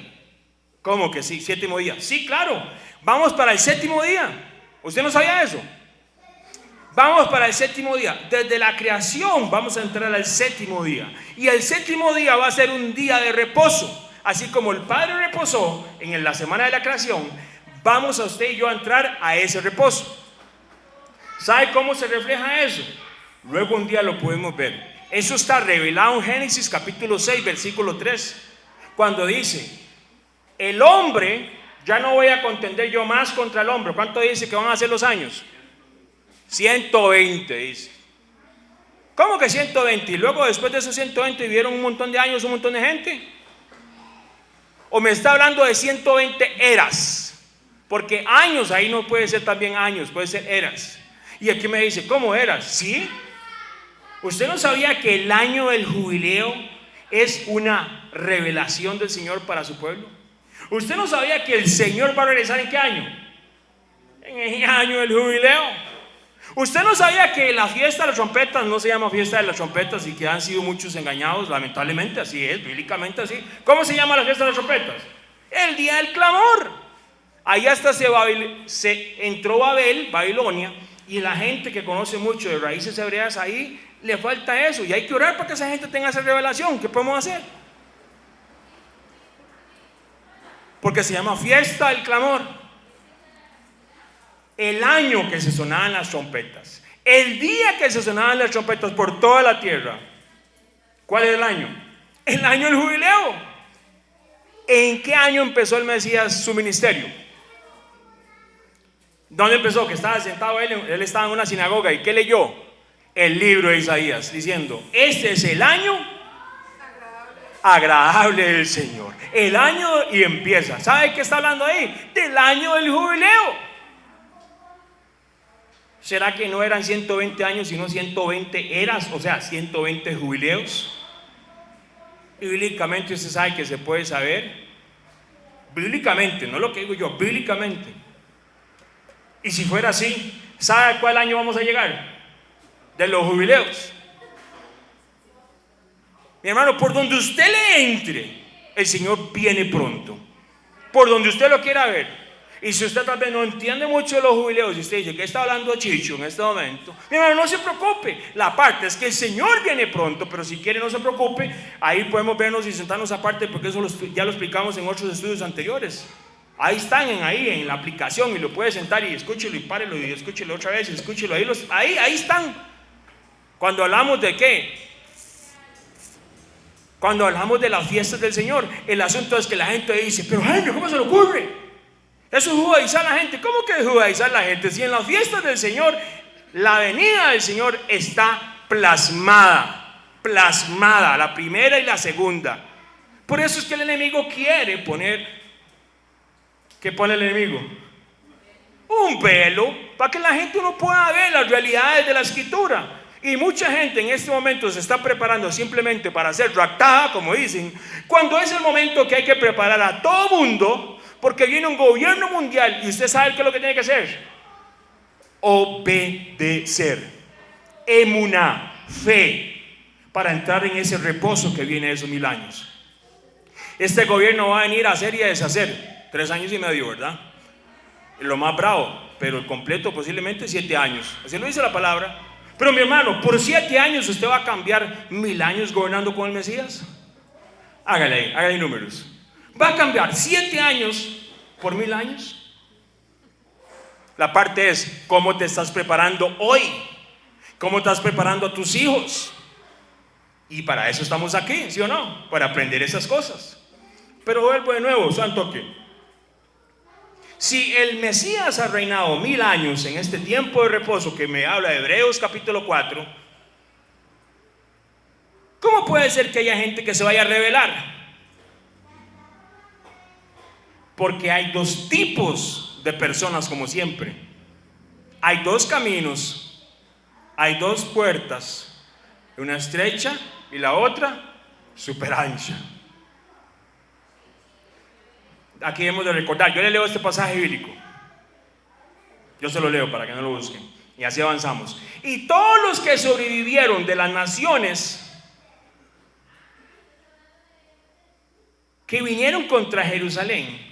¿Cómo que sí? ¿Séptimo día? Sí, claro. Vamos para el séptimo día. ¿Usted no sabía eso? Vamos para el séptimo día. Desde la creación vamos a entrar al séptimo día. Y el séptimo día va a ser un día de reposo. Así como el Padre reposó en la semana de la creación, vamos a usted y yo a entrar a ese reposo. ¿Sabe cómo se refleja eso? Luego un día lo podemos ver. Eso está revelado en Génesis capítulo 6, versículo 3. Cuando dice: el hombre, ya no voy a contender yo más contra el hombre. ¿Cuánto dice que van a ser los años? 120 dice. ¿Cómo que 120? Y luego después de esos 120 vivieron un montón de años, un montón de gente. ¿O me está hablando de 120 eras? Porque años ahí no puede ser también años, puede ser eras. Y aquí me dice, ¿cómo eras? ¿Sí? ¿Usted no sabía que el año del jubileo es una revelación del Señor para su pueblo? ¿Usted no sabía que el Señor va a regresar en qué año? En el año del jubileo. ¿Usted no sabía que la fiesta de las trompetas no se llama fiesta de las trompetas y que han sido muchos engañados? Lamentablemente así es, bíblicamente así. ¿Cómo se llama la fiesta de las trompetas? El día del clamor. Ahí hasta se entró Babilonia, y la gente que conoce mucho de raíces hebreas, ahí le falta eso, y hay que orar para que esa gente tenga esa revelación. ¿Qué podemos hacer? Porque se llama fiesta del clamor. El año que se sonaban las trompetas, El día que se sonaban las trompetas por toda la tierra. ¿Cuál es el año? El año del jubileo. ¿En qué año empezó el Mesías su ministerio? ¿Dónde empezó? Que estaba sentado él estaba en una sinagoga. ¿Y qué leyó? El libro de Isaías, diciendo: este es el año agradable del Señor. El año, y empieza. ¿Sabe qué está hablando ahí? Del año del jubileo. ¿Será que no eran 120 años, sino 120 eras? O sea, 120 jubileos. Y bíblicamente usted sabe que se puede saber. Bíblicamente, no lo que digo yo, bíblicamente. Y si fuera así, ¿sabe a cuál año vamos a llegar? De los jubileos. Mi hermano, por donde usted le entre, el Señor viene pronto. Por donde usted lo quiera ver. Y si usted tal vez no entiende mucho de los jubileos y usted dice: ¿qué está hablando Chicho en este momento? Mi hermano, no se preocupe. La parte es que el Señor viene pronto, pero si quiere no se preocupe. Ahí podemos vernos y sentarnos aparte, porque eso ya lo explicamos en otros estudios anteriores. Ahí están, ahí en la aplicación, y lo puede sentar y escúchelo y párelo y escúchelo otra vez y escúchelo. Ahí están. Cuando hablamos de qué, cuando hablamos de las fiestas del Señor, el asunto es que la gente dice: pero Jaime, ¿cómo se le ocurre? Eso es judaizar a la gente. ¿Cómo que es judaizar a la gente? Si en las fiestas del Señor, la venida del Señor está plasmada, la primera y la segunda. Por eso es que el enemigo quiere poner, ¿qué pone el enemigo? Un velo, para que la gente no pueda ver las realidades de la Escritura. Y mucha gente en este momento se está preparando simplemente para ser raptada, como dicen, cuando es el momento que hay que preparar a todo mundo, porque viene un gobierno mundial y usted sabe qué es lo que tiene que hacer: obedecer. Emuná, fe, para entrar en ese reposo que viene de esos 1000 años. Este gobierno va a venir a hacer y a deshacer 3 años y medio, ¿verdad? Lo más bravo, pero el completo posiblemente 7 años. Así lo dice la palabra. Pero mi hermano, por 7 años usted va a cambiar 1000 años gobernando con el Mesías. Hágale números. Va a cambiar 7 años por 1000 años. La parte es: ¿cómo te estás preparando hoy? ¿Cómo estás preparando a tus hijos? Y para eso estamos aquí, ¿sí o no? Para aprender esas cosas. Pero vuelvo de nuevo, santo que si el Mesías ha reinado 1000 años en este tiempo de reposo que me habla de Hebreos capítulo 4, ¿cómo puede ser que haya gente que se vaya a rebelar? Porque hay 2 tipos de personas, como siempre. Hay 2 caminos, hay 2 puertas, una estrecha y la otra súper ancha. Aquí debemos de recordar, yo le leo este pasaje bíblico, yo se lo leo para que no lo busquen, y así avanzamos. Y todos los que sobrevivieron de las naciones que vinieron contra Jerusalén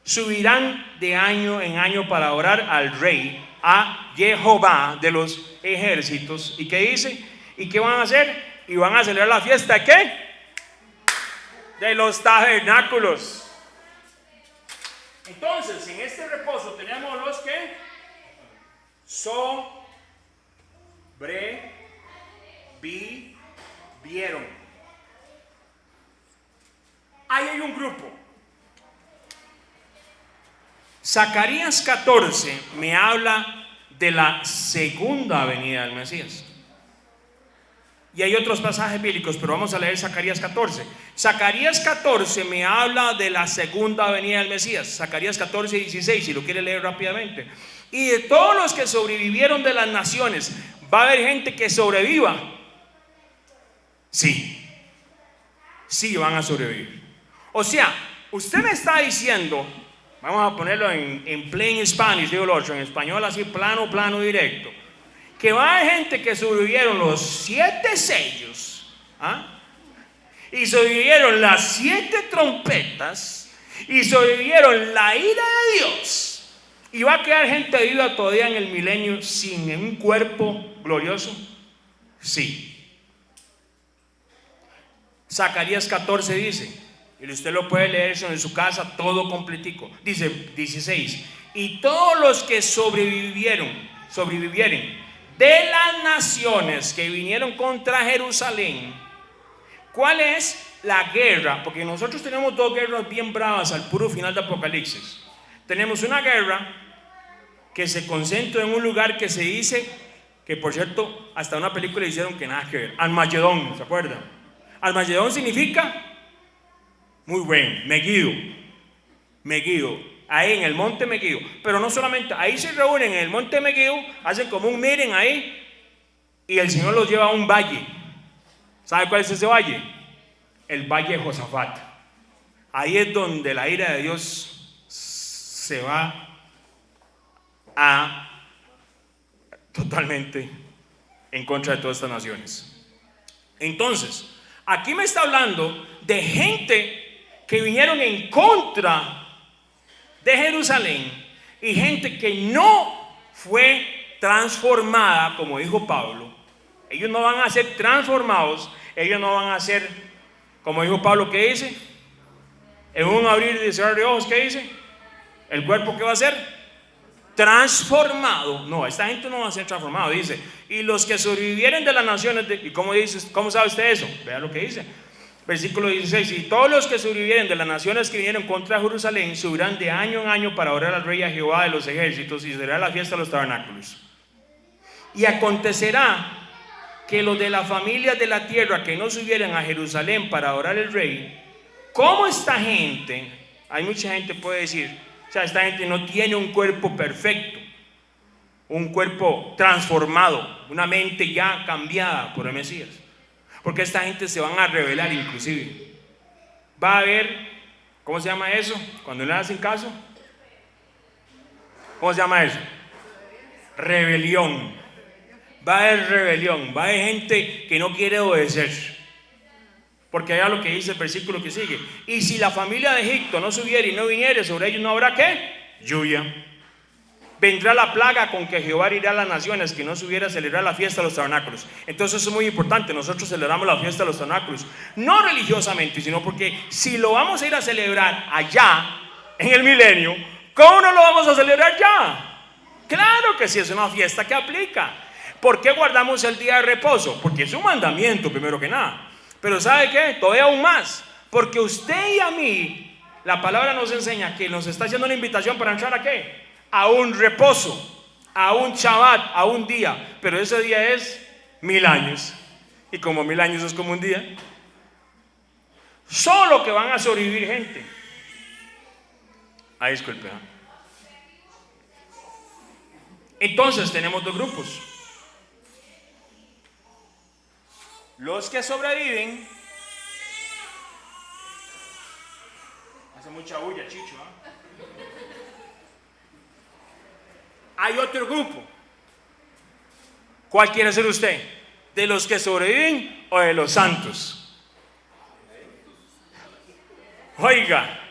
subirán de año en año para orar al Rey, a Jehová de los ejércitos. ¿Y qué dice? ¿Y qué van a hacer? Y van a celebrar la fiesta ¿de qué? De los tabernáculos. Entonces, en este reposo tenemos los que sobrevivieron. Ahí hay un grupo. Zacarías 14 me habla de la segunda venida del Mesías. Y hay otros pasajes bíblicos, pero vamos a leer Zacarías 14. Zacarías 14 me habla de la segunda venida del Mesías. Zacarías 14, 16, si lo quiere leer rápidamente. Y de todos los que sobrevivieron de las naciones, ¿va a haber gente que sobreviva? Sí van a sobrevivir. O sea, usted me está diciendo, vamos a ponerlo en plain Spanish, digo lo otro, en español así plano directo, que va a haber gente que sobrevivieron los 7 sellos, y sobrevivieron las 7 trompetas, y sobrevivieron la ira de Dios, y va a quedar gente viva todavía en el milenio sin un cuerpo glorioso. Sí. Zacarías 14 dice, y usted lo puede leer eso en su casa todo completico, dice 16, y todos los que sobrevivieron sobrevivieren de las naciones que vinieron contra Jerusalén, ¿cuál es la guerra? Porque nosotros tenemos dos guerras bien bravas al puro final de Apocalipsis. Tenemos una guerra que se concentra en un lugar que se dice, que por cierto, hasta una película hicieron que nada que ver, Armagedón, ¿se acuerdan? Armagedón significa muy buen, Megiddo, ahí en el monte Megiddo. Pero no solamente, ahí se reúnen en el monte Megiddo, hacen como un meeting ahí, y el Señor los lleva a un valle. ¿Sabe cuál es ese valle? El valle de Josafat. Ahí es donde la ira de Dios se va a totalmente en contra de todas estas naciones. Entonces, aquí me está hablando de gente que vinieron en contra de Jerusalén y gente que no fue transformada, como dijo Pablo. Ellos no van a ser transformados, ellos no van a ser, como dijo Pablo, ¿qué dice? En un abrir y cerrar de ojos, ¿qué dice? ¿El cuerpo qué va a ser? Transformado. No, esta gente no va a ser transformado, dice. Y los que sobrevivieren de las naciones, ¿y cómo dice? ¿Cómo sabe usted eso? Vea lo que dice. Versículo 16, y todos los que sobrevivieren de las naciones que vinieron contra Jerusalén subirán de año en año para orar al Rey, a Jehová de los ejércitos, y será la fiesta de los tabernáculos. Y acontecerá que los de la familia de la tierra que no subieran a Jerusalén para orar al Rey, como esta gente, hay mucha gente puede decir, o sea, esta gente no tiene un cuerpo perfecto, un cuerpo transformado, una mente ya cambiada por el Mesías. Porque esta gente se van a rebelar inclusive. Va a haber, ¿cómo se llama eso? Cuando le hacen caso. ¿Cómo se llama eso? Rebelión. Va a haber rebelión, va a haber gente que no quiere obedecer. Porque allá lo que dice el versículo que sigue. Y si la familia de Egipto no subiera y no viniere, sobre ellos no habrá ¿qué? Lluvia. Vendrá la plaga con que Jehová irá a las naciones que no subiera a celebrar la fiesta de los tabernáculos. Entonces eso es muy importante. Nosotros celebramos la fiesta de los tabernáculos no religiosamente, sino porque si lo vamos a ir a celebrar allá en el milenio, ¿cómo no lo vamos a celebrar ya? Claro que sí, es una fiesta que aplica. ¿Por qué guardamos el día de reposo? Porque es un mandamiento primero que nada. Pero ¿sabe qué? Todavía aún más, porque usted y a mí la palabra nos enseña que nos está haciendo una invitación para entrar ¿a qué? A un reposo, a un Shabbat, a un día. Pero ese día es 1000 años. Y como 1000 años es como un día, solo que van a sobrevivir gente. Ay, disculpe, ¿eh? Entonces tenemos dos grupos. Los que sobreviven. Hace mucha bulla, Chicho, ¿eh? Hay otro grupo. ¿Cuál quiere ser usted? ¿De los que sobreviven o de los santos? Oiga,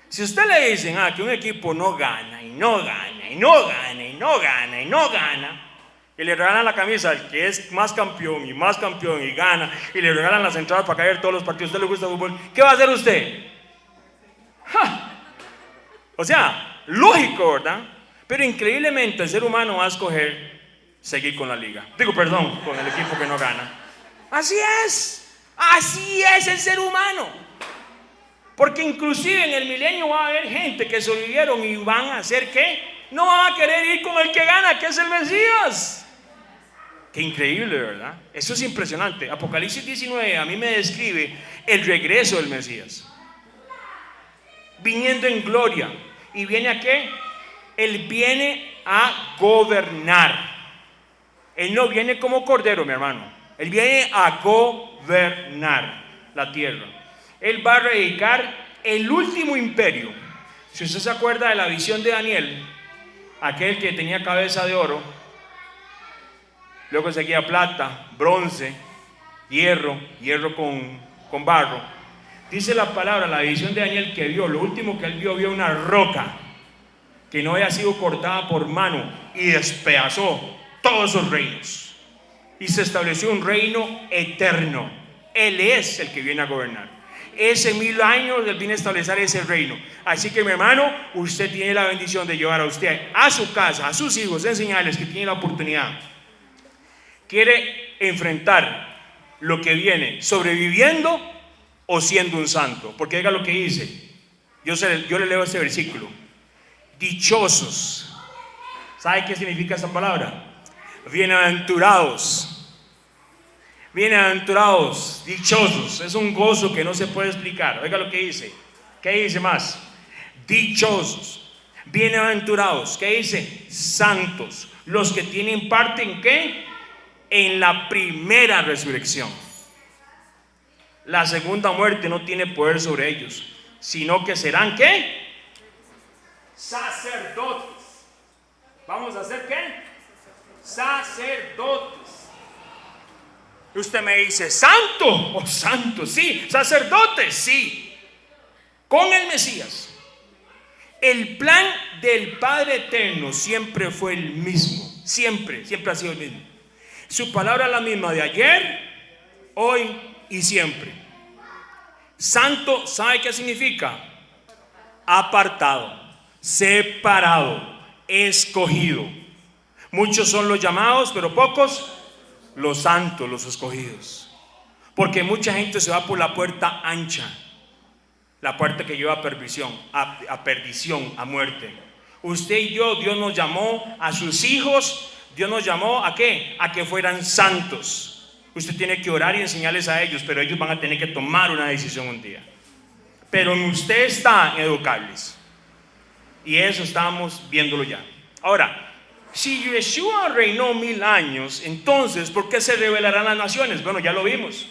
si usted le dicen que un equipo no gana, y no gana, y no gana, y no gana, y no gana, y le regalan la camisa al que es más campeón, y gana, y le regalan las entradas para caer todos los partidos, ¿a usted le gusta el fútbol? ¿Qué va a hacer usted? ¡Ja! O sea, lógico, ¿verdad? Pero increíblemente el ser humano va a escoger seguir con la liga. Con el equipo que no gana. Así es el ser humano. Porque inclusive en el milenio va a haber gente que sobrevivieron y van a hacer ¿qué? No van a querer ir con el que gana, que es el Mesías. Qué increíble, ¿verdad? Eso es impresionante. Apocalipsis 19 a mí me describe el regreso del Mesías. Viniendo en gloria. ¿Y viene a qué? Él viene a gobernar. Él no viene como cordero, mi hermano. Él viene a gobernar la tierra. Él va a erradicar el último imperio. Si usted se acuerda de la visión de Daniel, aquel que tenía cabeza de oro, luego seguía plata, bronce, hierro con barro. Dice la palabra, la visión de Daniel que vio, lo último que él vio una roca que no había sido cortada por mano y despedazó todos sus reinos y se estableció un reino eterno. Él es el que viene a gobernar. ese 1000 años Él viene a establecer ese reino. Así que mi hermano, usted tiene la bendición de llevar a usted a su casa, a sus hijos, de enseñarles que tiene la oportunidad. Quiere enfrentar lo que viene, sobreviviendo o siendo un santo. Porque diga lo que dice. Yo le leo este versículo. Dichosos. ¿Sabe qué significa esta palabra? Bienaventurados. Bienaventurados, dichosos. Es un gozo que no se puede explicar. Oiga lo que dice. ¿Qué dice más? Dichosos, bienaventurados. ¿Qué dice? Santos. Los que tienen parte en ¿qué? En la primera resurrección. La segunda muerte no tiene poder sobre ellos, sino que serán ¿qué? Sacerdotes. ¿Vamos a hacer qué? Sacerdotes. Usted me dice, ¿santo? Oh, santo, sí. Sacerdote, sí. Con el Mesías. El plan del Padre Eterno siempre fue el mismo. Siempre ha sido el mismo. Su palabra es la misma de ayer, hoy y siempre. Santo, ¿sabe qué significa? Apartado, separado, escogido. Muchos son los llamados, pero pocos los santos, los escogidos. Porque mucha gente se va por la puerta ancha, la puerta que lleva a perdición, a muerte. Usted y yo, Dios nos llamó a sus hijos. Dios nos llamó ¿a qué? A que fueran santos. Usted tiene que orar y enseñarles a ellos, pero ellos van a tener que tomar una decisión un día. Pero usted está en educarles. Y eso estamos viéndolo ya. Ahora, si Yeshua reinó 1000 años, entonces, ¿por qué se rebelarán las naciones? Bueno, ya lo vimos.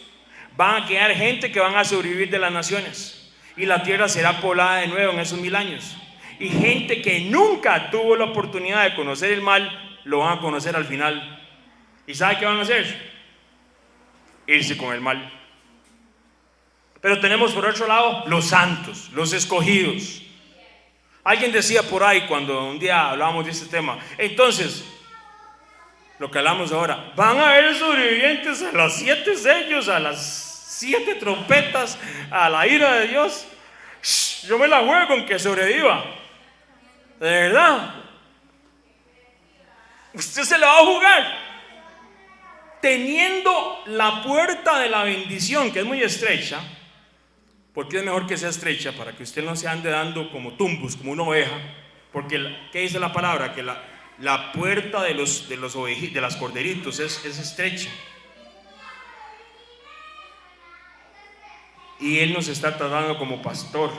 Van a quedar gente que van a sobrevivir de las naciones. Y la tierra será poblada de nuevo en esos 1000 años. Y gente que nunca tuvo la oportunidad de conocer el mal, lo van a conocer al final. ¿Y sabe qué van a hacer? Irse con el mal. Pero tenemos por otro lado los santos, los escogidos. Alguien decía por ahí cuando un día hablábamos de este tema, entonces, lo que hablamos ahora, van a haber sobrevivientes a las 7 sellos, a las 7 trompetas, a la ira de Dios. Yo me la juego con que sobreviva. De verdad. Usted se la va a jugar. Teniendo la puerta de la bendición, que es muy estrecha. Porque es mejor que sea estrecha, para que usted no se ande dando como tumbos, como una oveja. Porque, ¿qué dice la palabra? Que la puerta de las corderitos es estrecha. Y Él nos está tratando como pastor.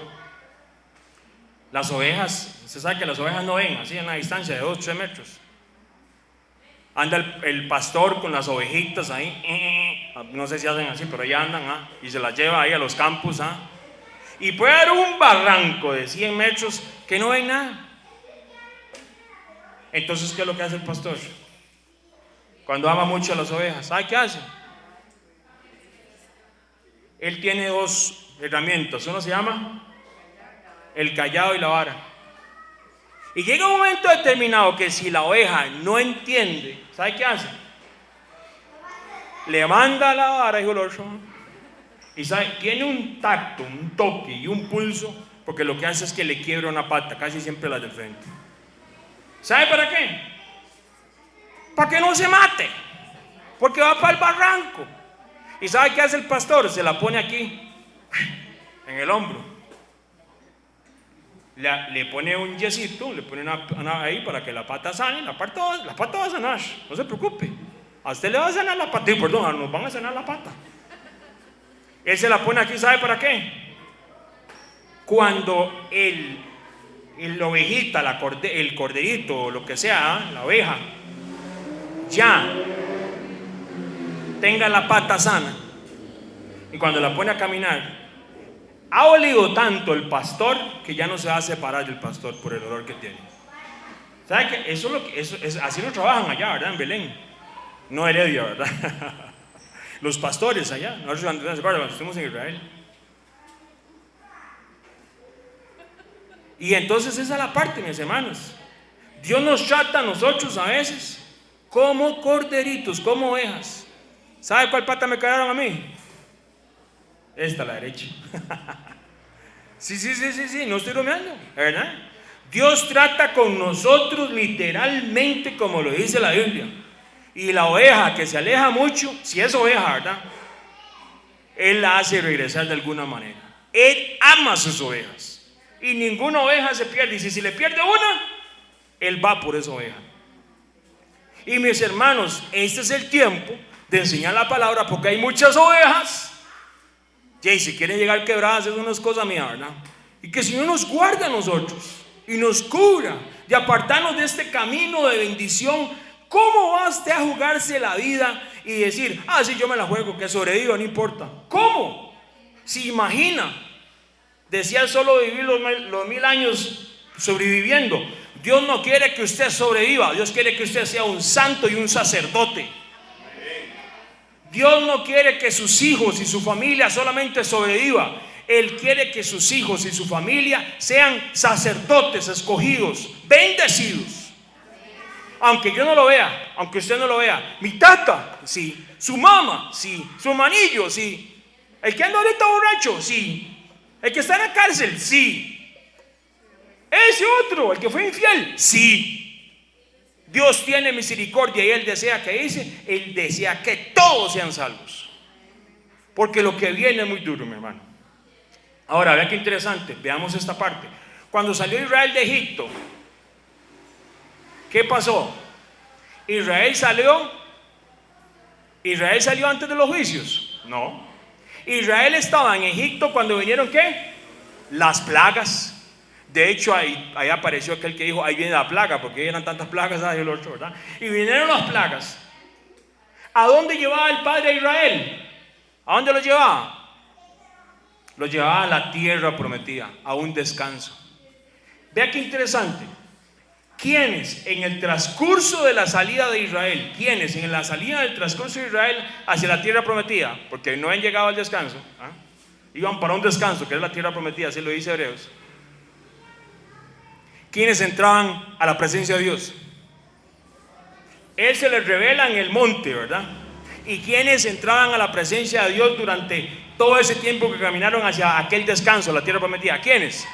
Las ovejas, usted sabe que las ovejas no ven así en una distancia de 2 o 3 metros. Anda el pastor con las ovejitas ahí, no sé si hacen así, pero ya andan, y se las lleva ahí a los campos, y puede haber un barranco de 100 metros que no ven nada. Entonces, ¿qué es lo que hace el pastor? Cuando ama mucho a las ovejas, ¿sabe qué hace? Él tiene 2 herramientas. Uno se llama el callado y la vara. Y llega un momento determinado que si la oveja no entiende, ¿sabe qué hace? Le manda la vara, hijo del otro. Y sabe, tiene un tacto, un toque y un pulso, porque lo que hace es que le quiebra una pata, casi siempre la del frente. ¿Sabe para qué? Para que no se mate, porque va para el barranco. ¿Y sabe qué hace el pastor? Se la pone aquí, en el hombro. Le pone un yesito, le pone una ahí para que la pata sane. La pata va a sanar, no se preocupe. A usted le va a sanar la pata, perdón, nos van a sanar la pata. Él se la pone aquí, ¿sabe para qué? Cuando la ovejita, el corderito, o lo que sea, la oveja, ya tenga la pata sana, y cuando la pone a caminar, ha olido tanto el pastor que ya no se va a separar del pastor por el olor que tiene. ¿Sabe qué? Así no trabajan allá, ¿verdad? En Belén, no Heredia, ¿verdad? Los pastores allá, nosotros cuando estuvimos en Israel. Y entonces esa es la parte, mis hermanos. Dios nos trata a nosotros a veces como corderitos, como ovejas. ¿Sabe cuál pata me cagaron a mí? Esta, la derecha. Sí, no estoy bromeando, ¿verdad? Dios trata con nosotros literalmente como lo dice la Biblia. Y la oveja que se aleja mucho, si es oveja, ¿verdad? Él la hace regresar de alguna manera. Él ama a sus ovejas. Y ninguna oveja se pierde. Y si le pierde una, Él va por esa oveja. Y mis hermanos, este es el tiempo de enseñar la palabra, porque hay muchas ovejas. Y si quieren llegar quebradas, es unas cosas mías, ¿verdad? Y que el Señor nos guarde a nosotros y nos cubra de apartarnos de este camino de bendición. ¿Cómo va usted a jugarse la vida y decir, sí, yo me la juego, que sobreviva, no importa? ¿Cómo? Si imagina, decía solo vivir los 1000 años sobreviviendo. Dios no quiere que usted sobreviva. Dios quiere que usted sea un santo y un sacerdote. Dios no quiere que sus hijos y su familia solamente sobreviva. Él quiere que sus hijos y su familia sean sacerdotes escogidos, bendecidos. Aunque yo no lo vea, aunque usted no lo vea, mi tata, sí, su mamá, sí, su hermanillo, sí, el que anda ahorita borracho, sí, el que está en la cárcel, sí, ese otro, el que fue infiel, sí. Dios tiene misericordia y Él desea que Él desea que todos sean salvos, porque lo que viene es muy duro, mi hermano. Ahora, vea qué interesante, veamos esta parte. Cuando salió Israel de Egipto, ¿qué pasó? Israel salió antes de los juicios. No. Israel estaba en Egipto cuando vinieron, ¿qué? Las plagas. De hecho, ahí apareció aquel que dijo, ahí viene la plaga, porque eran tantas plagas, el otro, ¿verdad? Y vinieron las plagas. ¿A dónde llevaba el padre de Israel? ¿A dónde lo llevaba? Lo llevaba a la tierra prometida, a un descanso. Vea qué interesante. ¿Quiénes en el transcurso de la salida de Israel? ¿Quiénes en la salida del transcurso de Israel hacia la tierra prometida? Porque no han llegado al descanso. Iban para un descanso, que es la tierra prometida, así lo dice Hebreos. ¿Quiénes entraban a la presencia de Dios? Él se les revela en el monte, ¿verdad? ¿Y quiénes entraban a la presencia de Dios durante todo ese tiempo que caminaron hacia aquel descanso, la tierra prometida? ¿Quiénes?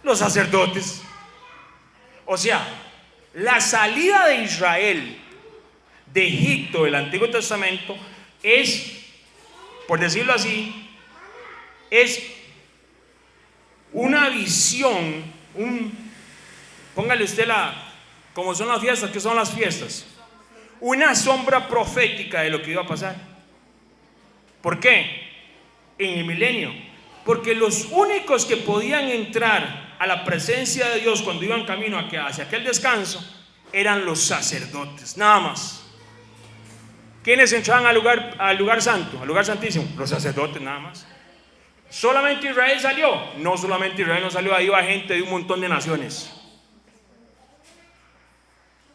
Los sacerdotes. O sea, la salida de Israel de Egipto del Antiguo Testamento es, por decirlo así, es una visión, póngale usted como son las fiestas, ¿qué son las fiestas? Una sombra profética de lo que iba a pasar. ¿Por qué? En el milenio. Porque los únicos que podían entrar a la presencia de Dios cuando iban camino hacia aquel descanso eran los sacerdotes, nada más. ¿Quiénes entraban al lugar santo, al lugar santísimo? Los sacerdotes, nada más. ¿Solamente Israel salió? No, solamente Israel no salió, ahí iba gente de un montón de naciones.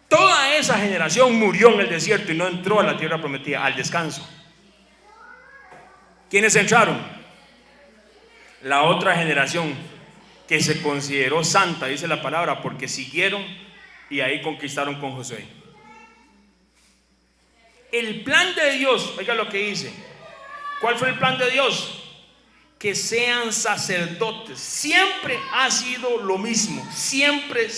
Toda esa generación murió en el desierto y no entró a la tierra prometida, al descanso. ¿Quiénes entraron? La otra generación que se consideró santa, dice la palabra, porque siguieron y ahí conquistaron con Josué. El plan de Dios, oiga lo que dice. ¿Cuál fue el plan de Dios? Que sean sacerdotes. Siempre ha sido lo mismo, siempre.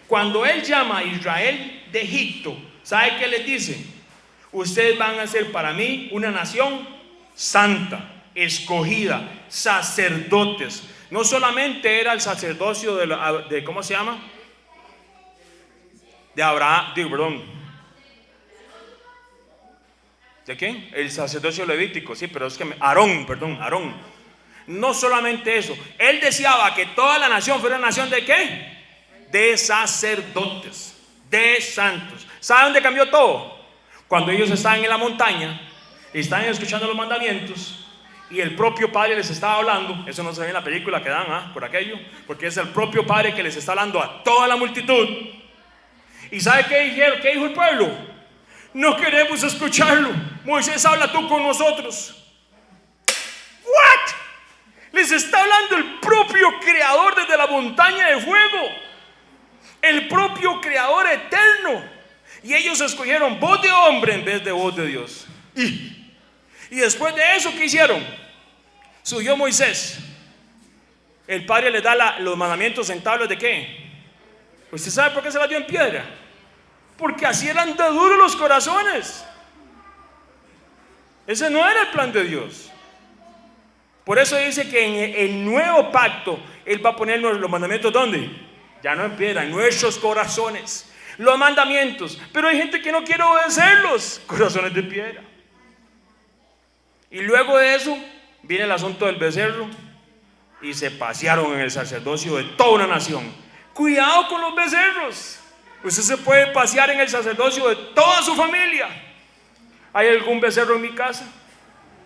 Cuando Él llama a Israel de Egipto, ¿sabe qué les dice? Ustedes van a ser para mí una nación santa, escogida, sacerdotes. No solamente era el sacerdocio de ¿cómo se llama? De Abraham, ¿de quién? El sacerdocio levítico, sí, pero es que Aarón. No solamente eso, él deseaba que toda la nación fuera una nación de ¿qué? De sacerdotes, de santos. ¿Sabe dónde cambió todo? Cuando ellos estaban en la montaña y estaban escuchando los mandamientos y el propio Padre les estaba hablando. Eso no se ve en la película que dan por aquello, porque es el propio Padre que les está hablando a toda la multitud. ¿Y sabe qué dijeron? ¿Qué dijo el pueblo? No queremos escucharlo. Moisés, habla tú con nosotros. ¿What? Les está hablando el propio Creador desde la montaña de fuego, el propio Creador eterno. Y ellos escogieron voz de hombre en vez de voz de Dios. Y después de eso, ¿qué hicieron? Subió Moisés. El Padre les da los mandamientos en tablas de ¿qué? ¿Usted sabe por qué se las dio en piedra? Porque así eran de duros los corazones. Ese no era el plan de Dios. Por eso dice que en el nuevo pacto Él va a poner los mandamientos ¿dónde? Ya no en piedra, en nuestros corazones. Los mandamientos. Pero hay gente que no quiere obedecerlos. Corazones de piedra. Y luego de eso viene el asunto del becerro. Y se pasearon en el sacerdocio de toda una nación. Cuidado con los becerros. Usted se puede pasear en el sacerdocio de toda su familia. ¿Hay algún becerro en mi casa?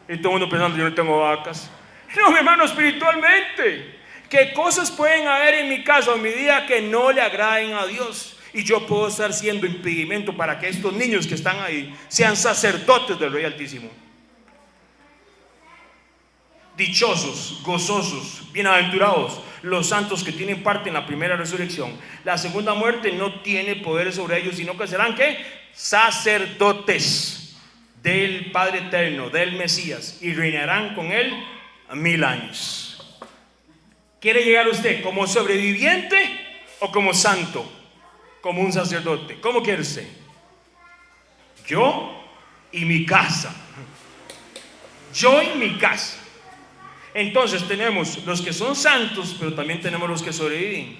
Y todo el mundo pensando, yo no tengo vacas. No, mi hermano, espiritualmente, ¿qué cosas pueden haber en mi casa o en mi vida que no le agraden a Dios? Y yo puedo estar siendo impedimento para que estos niños que están ahí sean sacerdotes del Rey Altísimo. Dichosos, gozosos, bienaventurados los santos que tienen parte en la primera resurrección. La segunda muerte no tiene poder sobre ellos, sino que serán ¿qué? Sacerdotes del Padre Eterno, del Mesías, y reinarán con Él 1000 años. ¿Quiere llegar usted como sobreviviente o como santo? Como un sacerdote. ¿Cómo quiere usted? Yo y mi casa. Yo y mi casa. Entonces tenemos los que son santos, pero también tenemos los que sobreviven.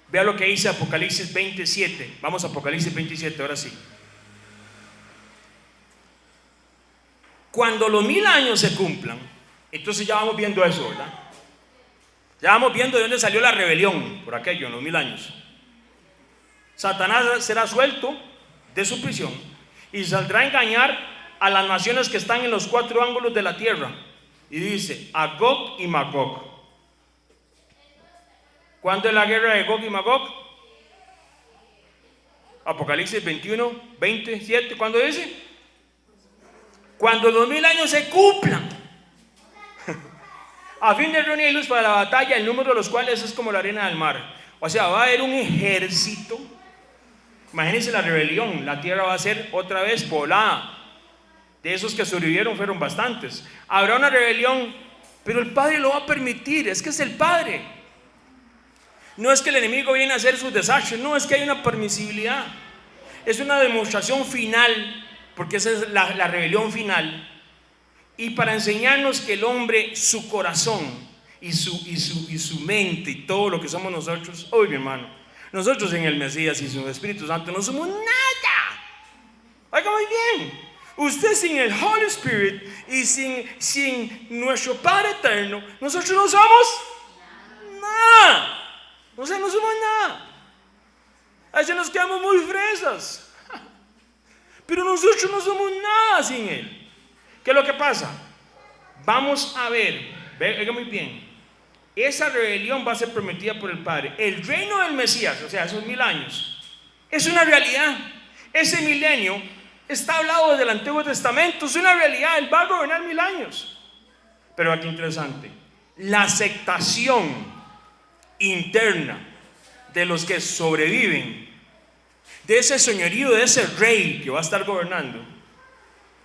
Vea lo que dice Apocalipsis 27. Vamos a Apocalipsis 27, ahora sí. Cuando los 1000 años se cumplan, entonces ya vamos viendo eso, ¿verdad? Ya vamos viendo de dónde salió la rebelión por aquello, en los 1000 años. Satanás será suelto de su prisión y saldrá a engañar a las naciones que están en los 4 ángulos de la tierra. Y dice, a Gog y Magog. ¿Cuándo es la guerra de Gog y Magog? Apocalipsis 21, 27. ¿Cuándo dice? Cuando los 1000 años se cumplan. A fin de reunirlos para la batalla, el número de los cuales es como la arena del mar. O sea, va a haber un ejército. Imagínense la rebelión. La tierra va a ser otra vez poblada. De esos que sobrevivieron fueron bastantes. Habrá una rebelión, pero el Padre lo va a permitir. Es que es el Padre. No es que el enemigo viene a hacer sus desastres. No, es que hay una permisibilidad. Es una demostración final, porque esa es la rebelión final. Y para enseñarnos que el hombre, su corazón y su mente y todo lo que somos nosotros, hoy mi hermano, nosotros en el Mesías y su Espíritu Santo no somos nada. Oiga muy bien. Usted sin el Holy Spirit y sin nuestro Padre Eterno, nosotros no somos nada. O sea, no somos nada. A veces nos quedamos muy fresas. Pero nosotros no somos nada sin Él. ¿Qué es lo que pasa? Vamos a ver, oiga muy bien. Esa rebelión va a ser prometida por el Padre. El reino del Mesías, o sea, esos 1000 años, es una realidad. Ese milenio está hablado desde el Antiguo Testamento, es una realidad. Él va a gobernar 1000 años. Pero aquí interesante, la aceptación interna de los que sobreviven, de ese señorío, de ese rey que va a estar gobernando,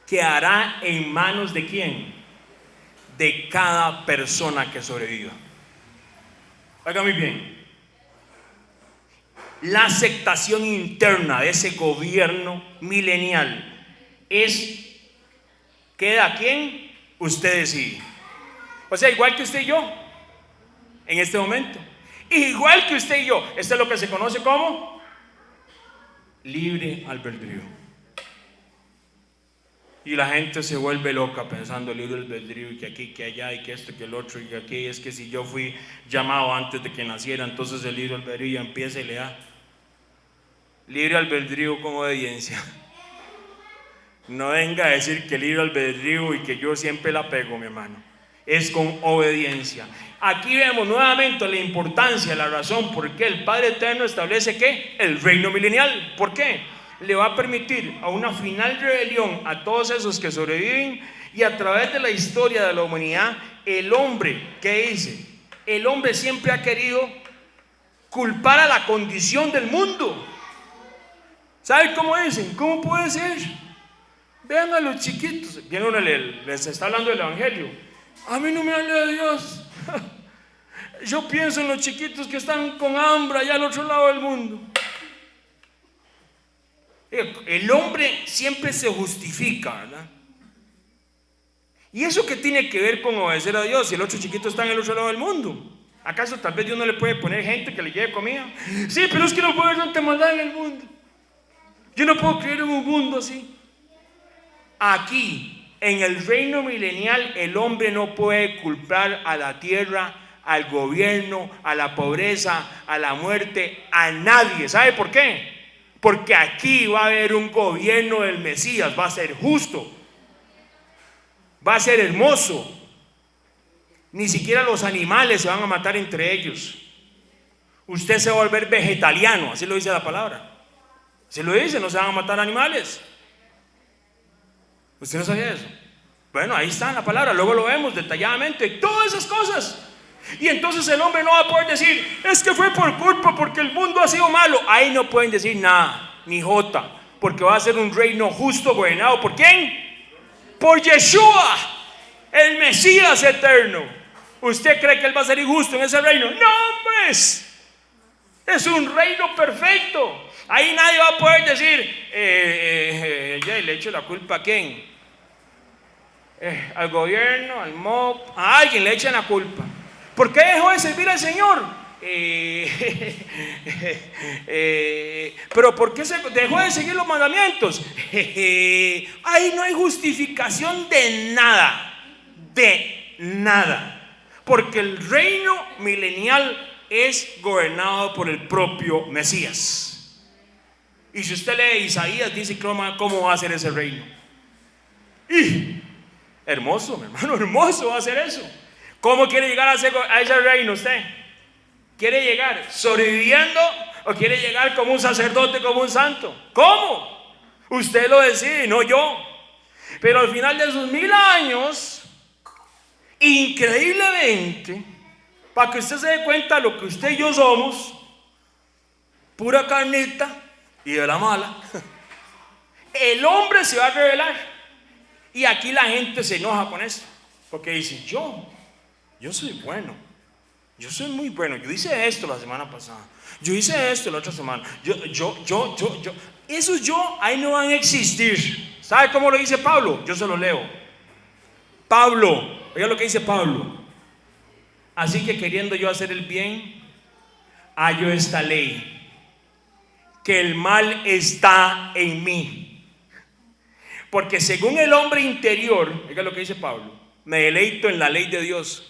quedará en manos de ¿quién? De cada persona que sobreviva. Oiga muy bien. La aceptación interna de ese gobierno milenial ¿queda a quién? Usted decide. O sea, igual que usted y yo en este momento. Igual que usted y yo. Esto es lo que se conoce como libre albedrío. Y la gente se vuelve loca pensando libre albedrío, y que aquí, que allá, y que esto, que el otro, y que aquí. Es que si yo fui llamado antes de que naciera, entonces el libre albedrío empieza y le da. Libre albedrío con obediencia. No venga a decir que libre albedrío y que yo siempre la pego, mi hermano. Es con obediencia. Aquí vemos nuevamente la importancia, la razón por qué el Padre Eterno establece ¿qué? El reino milenial. ¿Por qué? Le va a permitir a una final rebelión a todos esos que sobreviven, y a través de la historia de la humanidad, el hombre, ¿qué dice? El hombre siempre ha querido culpar a la condición del mundo. ¿Sabe cómo dicen? ¿Cómo puede ser? Vean a los chiquitos. Viene uno, les está hablando del evangelio. A mí no me hable de Dios. Yo pienso en los chiquitos que están con hambre allá al otro lado del mundo. El hombre siempre se justifica, ¿verdad? ¿Y eso qué tiene que ver con obedecer a Dios si el otro chiquito está en el otro lado del mundo? ¿Acaso tal vez Dios no le puede poner gente que le lleve comida? Sí, pero es que no puede haber tanta maldad en el mundo. Yo no puedo creer en un mundo así. Aquí, en el reino milenial, el hombre no puede culpar a la tierra, al gobierno, a la pobreza, a la muerte, a nadie. ¿Sabe por qué? Porque aquí va a haber un gobierno del Mesías, va a ser justo, va a ser hermoso. Ni siquiera los animales se van a matar entre ellos. Usted se va a volver vegetariano, así lo dice la palabra. Así lo dice, no se van a matar animales. ¿Usted no sabía eso? Bueno, ahí está la palabra, luego lo vemos detalladamente, todas esas cosas. Y entonces el hombre no va a poder decir, es que fue por culpa, porque el mundo ha sido malo. Ahí no pueden decir nada, ni jota, porque va a ser un reino justo gobernado. ¿Por quién? Por Yeshua, el Mesías eterno. ¿Usted cree que él va a ser injusto en ese reino? No, hombres, es un reino perfecto. Ahí nadie va a poder decir, ya le echo la culpa a quién, al gobierno, al MOP, a alguien le echan la culpa. ¿Por qué dejó de servir al Señor? Pero ¿por qué se dejó de seguir los mandamientos? Ahí no hay justificación de nada, porque el reino milenial es gobernado por el propio Mesías. Y si usted lee Isaías, dice cómo va a ser ese reino. Y hermoso, mi hermano, hermoso va a ser eso. ¿Cómo quiere llegar a ese reino usted? ¿Quiere llegar sobreviviendo o quiere llegar como un sacerdote, como un santo? ¿Cómo? Usted lo decide, no yo. Pero al final de esos 1000 años, increíblemente, para que usted se dé cuenta de lo que usted y yo somos, pura carnita y de la mala, el hombre se va a revelar. Y aquí la gente se enoja con esto, porque dice, yo soy bueno, yo soy muy bueno, yo hice esto la semana pasada, yo hice esto la otra semana, esos yo ahí no van a existir. ¿Sabe cómo lo dice Pablo? Yo se lo leo. Pablo, oiga lo que dice Pablo: así que queriendo yo hacer el bien, hallo esta ley, que el mal está en mí, porque según el hombre interior, oiga lo que dice Pablo, me deleito en la ley de Dios.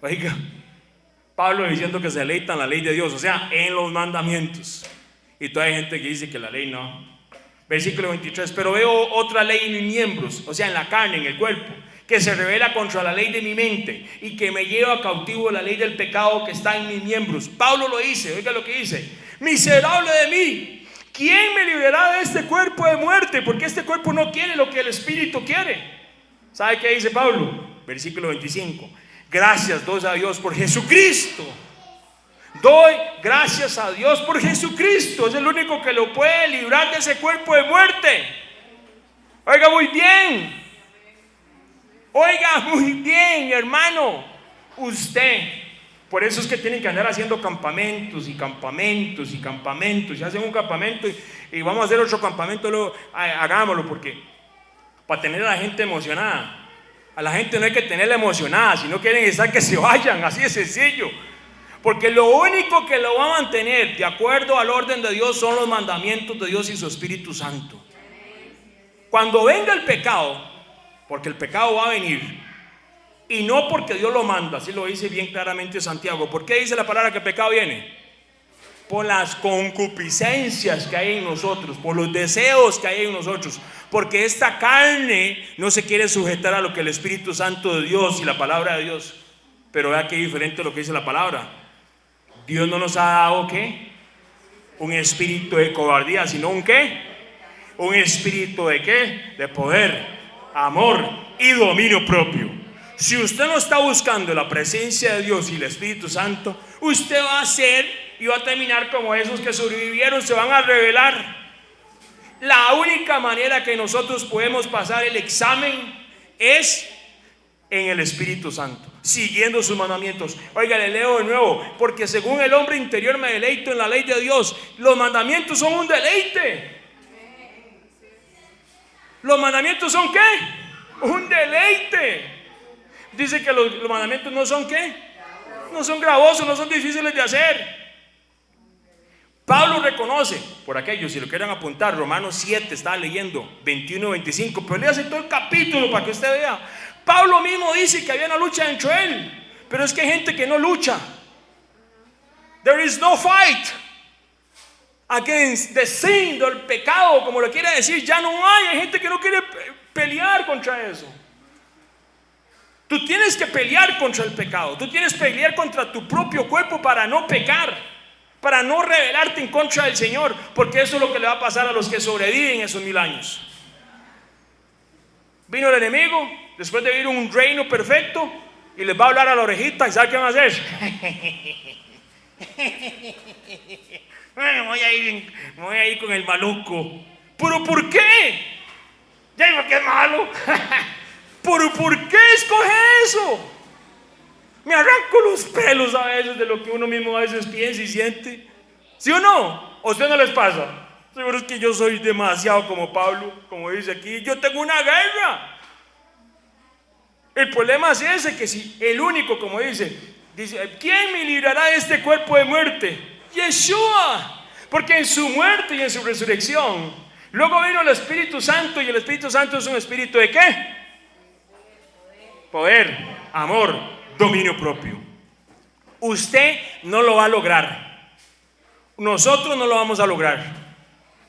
Oiga, Pablo diciendo que se deleita en la ley de Dios, o sea, en los mandamientos. Y todavía hay gente que dice que la ley no. Versículo 23, pero veo otra ley en mis miembros, o sea, en la carne, en el cuerpo, que se revela contra la ley de mi mente y que me lleva cautivo la ley del pecado que está en mis miembros. Pablo lo dice, oiga lo que dice: miserable de mí, ¿quién me librará de este cuerpo de muerte? Porque este cuerpo no quiere lo que el espíritu quiere. ¿Sabe qué dice Pablo? Versículo 25, gracias doy a Dios por Jesucristo. Doy gracias a Dios por Jesucristo. Es el único que lo puede librar de ese cuerpo de muerte. Oiga muy bien. Oiga muy bien, hermano. Usted, por eso es que tienen que andar haciendo campamentos y campamentos y campamentos. Y hacen un campamento y vamos a hacer otro campamento, luego hagámoslo, porque para tener a la gente emocionada. A la gente no hay que tenerla emocionada, si no quieren estar que se vayan, así de sencillo. Porque lo único que lo va a mantener de acuerdo al orden de Dios son los mandamientos de Dios y su Espíritu Santo. Cuando venga el pecado, porque el pecado va a venir, y no porque Dios lo manda, así lo dice bien claramente Santiago. ¿Por qué dice la palabra que el pecado viene? Por las concupiscencias que hay en nosotros, por los deseos que hay en nosotros, porque esta carne no se quiere sujetar a lo que el Espíritu Santo de Dios y la palabra de Dios. Pero vea qué diferente lo que dice la palabra. Dios no nos ha dado ¿qué? Un espíritu de cobardía, sino un ¿qué? Un espíritu de ¿qué? De poder, amor y dominio propio. Si usted no está buscando la presencia de Dios y el Espíritu Santo, usted va a ser y va a terminar como esos que sobrevivieron, se van a rebelar. La única manera que nosotros podemos pasar el examen es en el Espíritu Santo, siguiendo sus mandamientos. Oiga, le leo de nuevo: porque según el hombre interior me deleito en la ley de Dios. Los mandamientos son un deleite. ¿Los mandamientos son qué? Un deleite. Dice que los mandamientos no son ¿qué? No son gravosos, no son difíciles de hacer. Pablo reconoce, por aquellos, si lo quieren apuntar, Romanos 7, estaba leyendo 21-25, pero léase todo el capítulo para que usted vea. Pablo mismo dice que había una lucha dentro de él, pero es que hay gente que no lucha. There is no fight against the sin, el pecado, como lo quiera decir, ya no hay gente que no quiere pelear contra eso. Tú tienes que pelear contra el pecado, tú tienes que pelear contra tu propio cuerpo para no pecar, para no rebelarte en contra del Señor, porque eso es lo que le va a pasar a los que sobreviven esos 1000 años. Vino el enemigo después de vivir un reino perfecto y les va a hablar a la orejita, y ¿sabe qué van a hacer? Bueno, me voy a ir con el maluco. ¿Pero por qué? Ya digo que es malo. ¿Pero por qué escoge eso? Me arranco los pelos a veces de lo que uno mismo a veces piensa y siente. ¿Sí o no? ¿A usted no les pasa? Seguro es que yo soy demasiado como Pablo, como dice aquí. Yo tengo una guerra. El problema es ese, que si el único, como dice, ¿quién me librará de este cuerpo de muerte? Yeshua. Porque en su muerte y en su resurrección, luego vino el Espíritu Santo, y el Espíritu Santo es un espíritu ¿de qué? Poder, amor, dominio propio. Usted no lo va a lograr. Nosotros no lo vamos a lograr.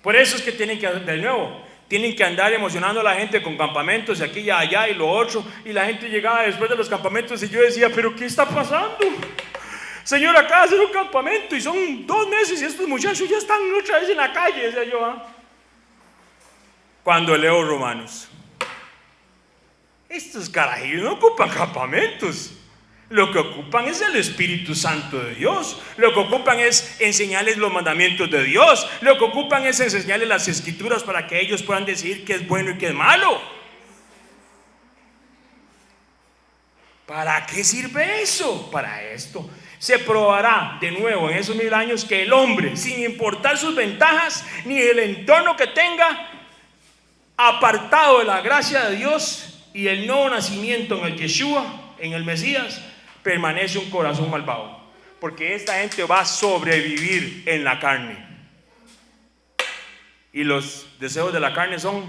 Por eso es que tienen que andar emocionando a la gente con campamentos y aquí y allá y lo otro. Y la gente llegaba después de los campamentos y yo decía, ¿pero qué está pasando? Señor, acaba de hacer un campamento y son 2 meses y estos muchachos ya están otra vez en la calle, decía yo. Cuando leo Romanos, estos carajillos no ocupan campamentos. Lo que ocupan es el Espíritu Santo de Dios. Lo que ocupan es enseñarles los mandamientos de Dios. Lo que ocupan es enseñarles las Escrituras para que ellos puedan decidir qué es bueno y qué es malo. ¿Para qué sirve eso? Para esto. Se probará de nuevo en esos 1000 años que el hombre, sin importar sus ventajas ni el entorno que tenga, apartado de la gracia de Dios y el nuevo nacimiento en el Yeshua, en el Mesías, permanece un corazón malvado, porque esta gente va a sobrevivir en la carne, y los deseos de la carne son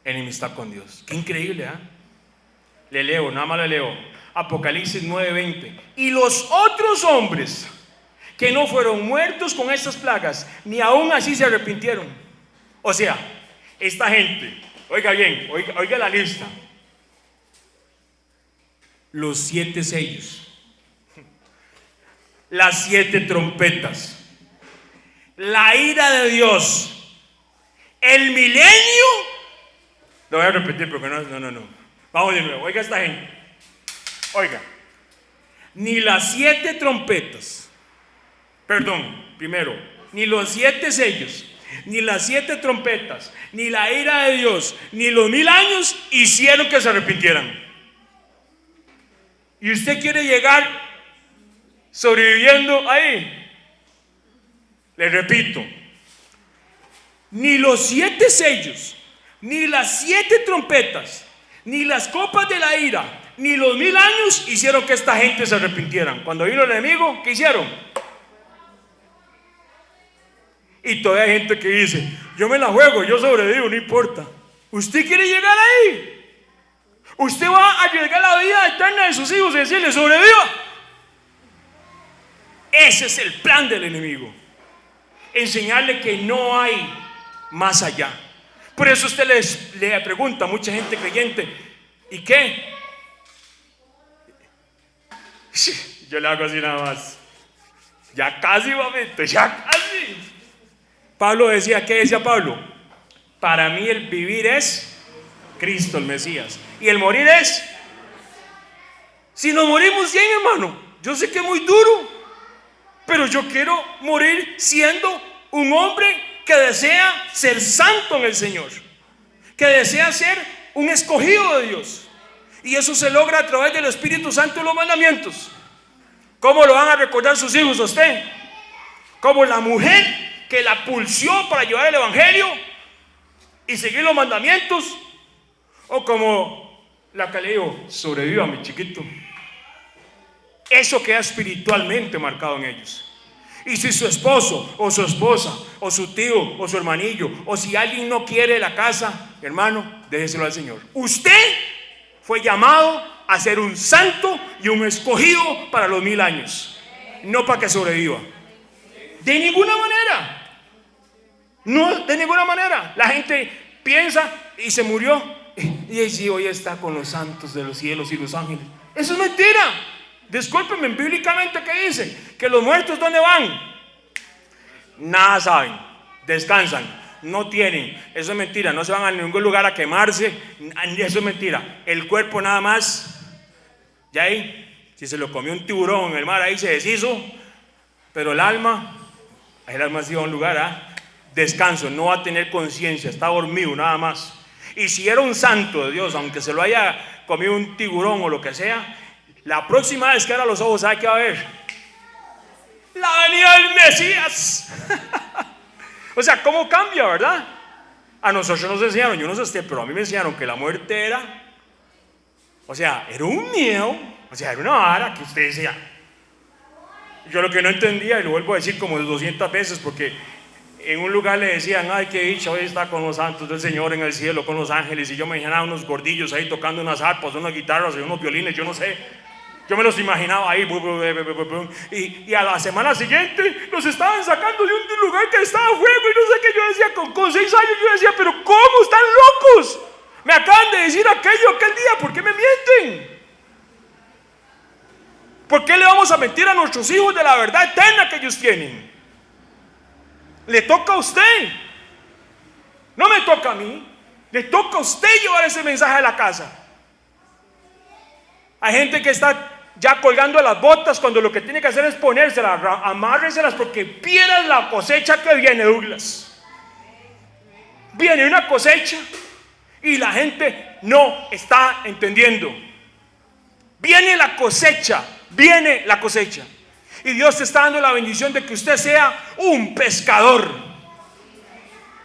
enemistad con Dios. Qué increíble, ¿eh? Le leo, nada más le leo Apocalipsis 9:20. Y los otros hombres que no fueron muertos con estas plagas, ni aún así se arrepintieron. O sea, esta gente, oiga bien, oiga la lista: los 7 sellos, las 7 trompetas, la ira de Dios, el milenio. Lo voy a repetir porque no. Vamos de nuevo, oiga esta gente. Oiga, ni las 7 trompetas, primero, ni los 7 sellos, ni las 7 trompetas, ni la ira de Dios, ni los 1000 años hicieron que se arrepintieran. ¿Y usted quiere llegar sobreviviendo ahí? Le repito, ni los 7 sellos, ni las 7 trompetas, ni las copas de la ira, ni los 1000 años hicieron que esta gente se arrepintieran. Cuando vino el enemigo, ¿qué hicieron? Y todavía hay gente que dice, yo me la juego, yo sobrevivo, no importa. ¿Usted quiere llegar ahí? Usted va a arriesgar la vida eterna de sus hijos y decirle, sobreviva. Ese es el plan del enemigo, enseñarle que no hay más allá. Por eso usted le pregunta a mucha gente creyente, ¿y qué? Yo le hago así nada más. Ya casi, momento, ya casi. Pablo decía, ¿qué decía Pablo? Para mí el vivir es Cristo, el Mesías, y el morir es. Si nos morimos bien, hermano, yo sé que es muy duro, pero yo quiero morir siendo un hombre que que desea ser santo en el Señor, que desea ser un escogido de Dios. Y eso se logra a través del Espíritu Santo y los mandamientos. ¿Cómo lo van a recordar sus hijos a usted? Como la mujer que la pulsió para llevar el evangelio y seguir los mandamientos, o como la que le dijo: sobreviva mi chiquito. Eso queda espiritualmente marcado en ellos. Y si su esposo o su esposa o su tío o su hermanillo, o si alguien no quiere la casa, hermano, déjeselo al Señor. Usted fue llamado a ser un santo y un escogido para los 1000 años, no para que sobreviva. De ninguna manera. No, de ninguna manera. La gente piensa: y se murió, y sí, hoy está con los santos de los cielos y los ángeles. Eso es mentira. Discúlpenme, bíblicamente, ¿qué dice? Que los muertos, ¿dónde van? Nada saben, descansan, no tienen. Eso es mentira. No se van a ningún lugar a quemarse. Eso es mentira. El cuerpo nada más, ya ahí, si se lo comió un tiburón en el mar, ahí se deshizo. Pero el alma sí va a un lugar, descanso, no va a tener conciencia, está dormido nada más. Y si era un santo de Dios, aunque se lo haya comido un tiburón o lo que sea, la próxima vez que abra los ojos, ¿sabe qué va a ver? La venida del Mesías. O sea, ¿cómo cambia, verdad? A nosotros nos enseñaron, yo no sé usted, pero a mí me enseñaron que la muerte era, o sea, era un miedo, o sea, era una vara que usted decía. Yo lo que no entendía, y lo vuelvo a decir como 200 veces, porque en un lugar le decían: ay, qué dicha, hoy está con los santos del Señor en el cielo, con los ángeles. Y yo me imaginaba unos gordillos ahí tocando unas arpas, unas guitarras y unos violines, yo no sé. Yo me los imaginaba ahí. Y a la semana siguiente los estaban sacando de un lugar que estaba a fuego y no sé qué. Yo decía, con 6 años, yo decía: pero ¿cómo están locos? Me acaban de decir aquel día, ¿por qué me mienten? ¿Por qué le vamos a mentir a nuestros hijos de la verdad eterna que ellos tienen? Le toca a usted, no me toca a mí. Le toca a usted llevar ese mensaje a la casa. Hay gente que está ya colgando las botas cuando lo que tiene que hacer es ponérselas, amárreselas, porque pierdas la cosecha que viene, Douglas. Viene una cosecha y la gente no está entendiendo. Viene la cosecha. Y Dios te está dando la bendición de que usted sea un pescador,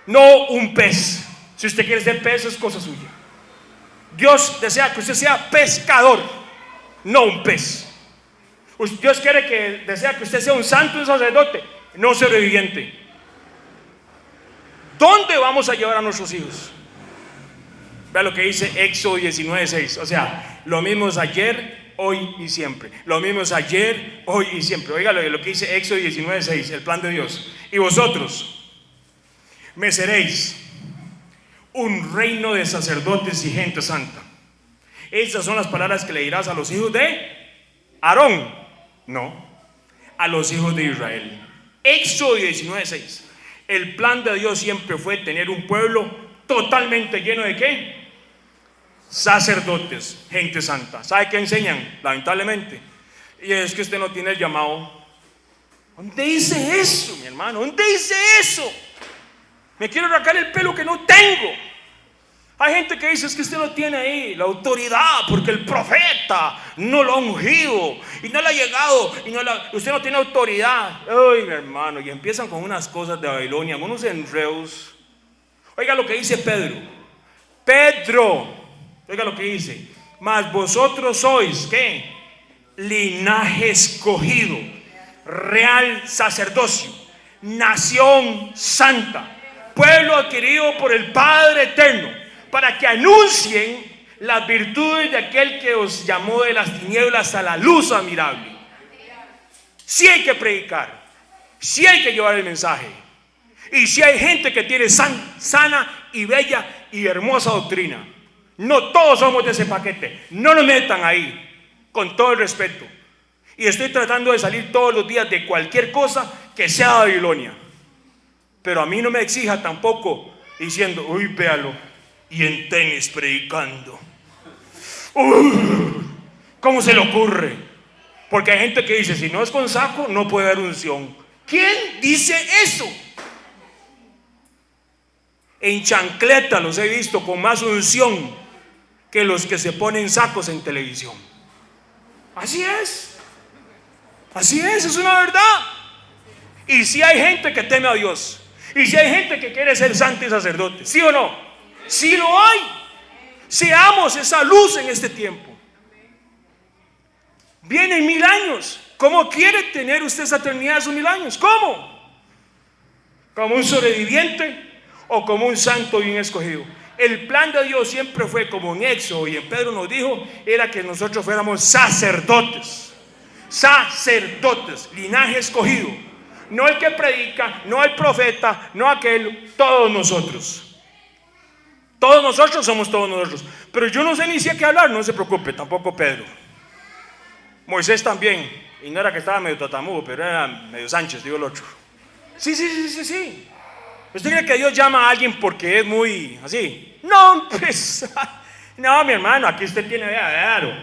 no un pez. Si usted quiere ser pez, es cosa suya. Dios desea que usted sea pescador, no un pez. Dios desea que usted sea un santo y un sacerdote, no sobreviviente. ¿Dónde vamos a llevar a nuestros hijos? Vea lo que dice Éxodo 19:6. O sea, lo mismo es ayer, hoy y siempre. Lo mismo es ayer, hoy y siempre. Oiga lo que dice Éxodo 19:6, el plan de Dios. Y vosotros me seréis un reino de sacerdotes y gente santa. Estas son las palabras que le dirás a los hijos de Aarón, no, a los hijos de Israel. Éxodo 19:6. El plan de Dios siempre fue tener un pueblo totalmente lleno de ¿qué? Sacerdotes, gente santa. ¿Sabe qué enseñan? Lamentablemente, y es que usted no tiene el llamado. ¿Dónde dice eso, mi hermano? ¿Dónde dice eso? Me quiero arrancar el pelo que no tengo. Hay gente que dice: es que usted no tiene ahí la autoridad porque el profeta no lo ha ungido y no le ha llegado usted no tiene autoridad. Ay, mi hermano, y empiezan con unas cosas de Babilonia, unos enredos. Oiga lo que dice Pedro, oiga lo que dice: mas vosotros sois ¿qué? Linaje escogido, real sacerdocio, nación santa, pueblo adquirido por el Padre eterno, para que anuncien las virtudes de aquel que os llamó de las tinieblas a la luz admirable. Sí hay que predicar, sí hay que llevar el mensaje, y sí hay gente que tiene sana y bella y hermosa doctrina. No todos somos de ese paquete, no nos metan ahí, con todo el respeto. Y estoy tratando de salir todos los días de cualquier cosa que sea Babilonia, pero a mí no me exija tampoco diciendo: uy, véalo, y en tenis predicando. ¿Cómo se le ocurre? Porque hay gente que dice: si no es con saco no puede haber unción. ¿Quién dice eso? En chancleta los he visto con más unción que los que se ponen sacos en televisión. Así es. Así es una verdad. Y si hay gente que teme a Dios, y si hay gente que quiere ser santo y sacerdote, ¿sí o no? Sí lo hay. Seamos esa luz en este tiempo. Vienen 1000 años. ¿Cómo quiere tener usted esa eternidad de esos 1000 años? ¿Cómo? ¿Como un sobreviviente o como un santo bien escogido? El plan de Dios siempre fue, como en Éxodo y en Pedro nos dijo, era que nosotros fuéramos sacerdotes. Sacerdotes, linaje escogido. No el que predica, no el profeta, no aquel, todos nosotros. Todos nosotros somos todos nosotros. Pero yo no sé ni si hay que hablar, no se preocupe, tampoco Pedro. Moisés también, y no era que estaba medio tatamudo, pero era medio Sánchez, digo el otro. Sí. ¿Usted cree que Dios llama a alguien porque es muy así? No, pues, no, mi hermano, aquí usted tiene, véalo,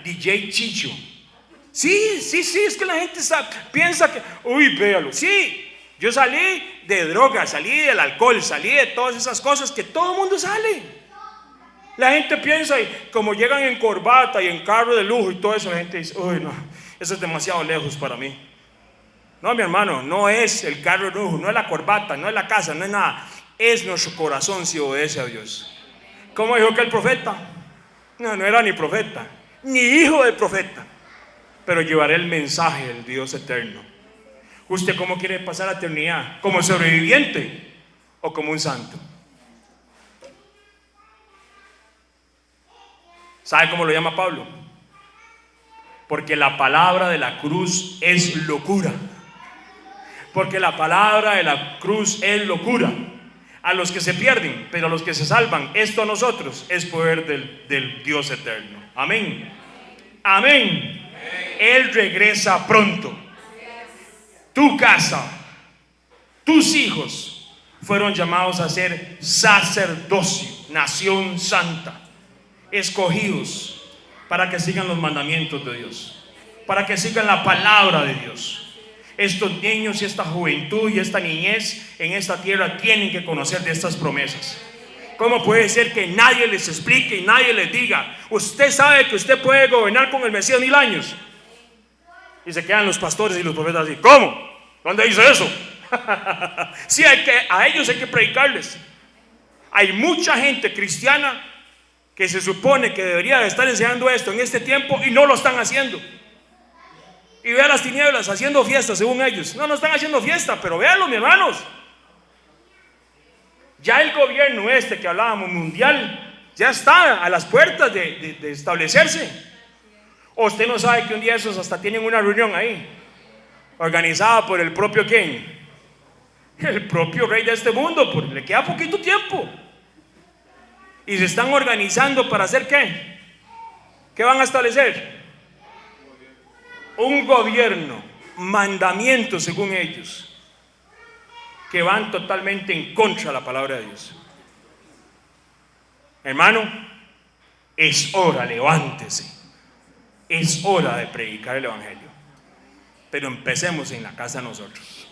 DJ Chicho. Sí, es que la gente piensa que, véalo, sí, yo salí de drogas, salí del alcohol, salí de todas esas cosas que todo el mundo sale. La gente piensa, y como llegan en corbata y en carro de lujo y todo eso, la gente dice, no, eso es demasiado lejos para mí. No, mi hermano, no es el carro de lujo, no es la corbata, no es la casa, no es nada. Es nuestro corazón si obedece a Dios. ¿Cómo dijo que el profeta? No era ni profeta, ni hijo del profeta, pero llevaré el mensaje del Dios eterno. ¿Usted cómo quiere pasar la eternidad? ¿Como sobreviviente o como un santo? ¿Sabe cómo lo llama Pablo? Porque la palabra de la cruz es locura. Porque la palabra de la cruz es locura a los que se pierden, pero a los que se salvan, esto a nosotros es poder del Dios eterno. Amén. Amén. Él regresa pronto. Tu casa, tus hijos fueron llamados a ser sacerdocio, nación santa, escogidos para que sigan los mandamientos de Dios, para que sigan la palabra de Dios. Estos niños y esta juventud y esta niñez en esta tierra tienen que conocer de estas promesas. ¿Cómo puede ser que nadie les explique y nadie les diga, usted sabe que usted puede gobernar con el Mesías 1000 años? Y se quedan los pastores y los profetas así, ¿cómo? ¿Dónde dice eso? Sí, a ellos hay que predicarles. Hay mucha gente cristiana que se supone que debería de estar enseñando esto en este tiempo y no lo están haciendo. Y vea las tinieblas haciendo fiesta según ellos. No están haciendo fiesta, pero véanlo, mis hermanos. Ya el gobierno que hablábamos mundial ya está a las puertas de establecerse. ¿O usted no sabe que un día esos hasta tienen una reunión ahí organizada por el propio ¿quién? El propio rey de este mundo, porque le queda poquito tiempo. Y se están organizando para hacer ¿qué? ¿Qué van a establecer? Un gobierno, mandamientos según ellos, que van totalmente en contra de la palabra de Dios. Hermano, es hora, levántese. Es hora de predicar el evangelio. Pero empecemos en la casa nosotros.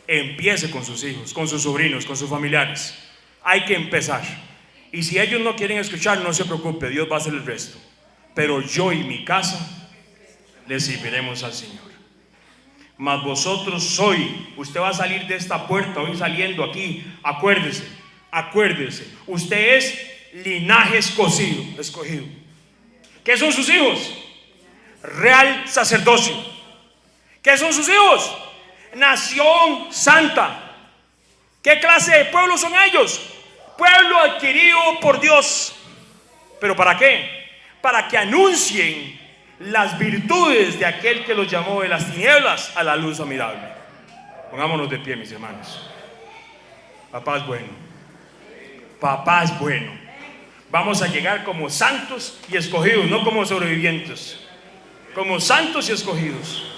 Empiece con sus hijos, con sus sobrinos, con sus familiares. Hay que empezar. Y si ellos no quieren escuchar, no se preocupe, Dios va a hacer el resto. Pero yo y mi casa le serviremos al Señor. Mas vosotros hoy, usted va a salir de esta puerta, hoy saliendo aquí, acuérdese, usted es linaje escogido. ¿Qué son sus hijos? Real sacerdocio. ¿Qué son sus hijos? Nación santa. ¿Qué clase de pueblo son ellos? Pueblo adquirido por Dios. ¿Pero para qué? Para que anuncien las virtudes de aquel que los llamó de las tinieblas a la luz admirable. Pongámonos de pie, mis hermanos. Papá es bueno. Papá es bueno. Vamos a llegar como santos y escogidos, no como sobrevivientes. Como santos y escogidos.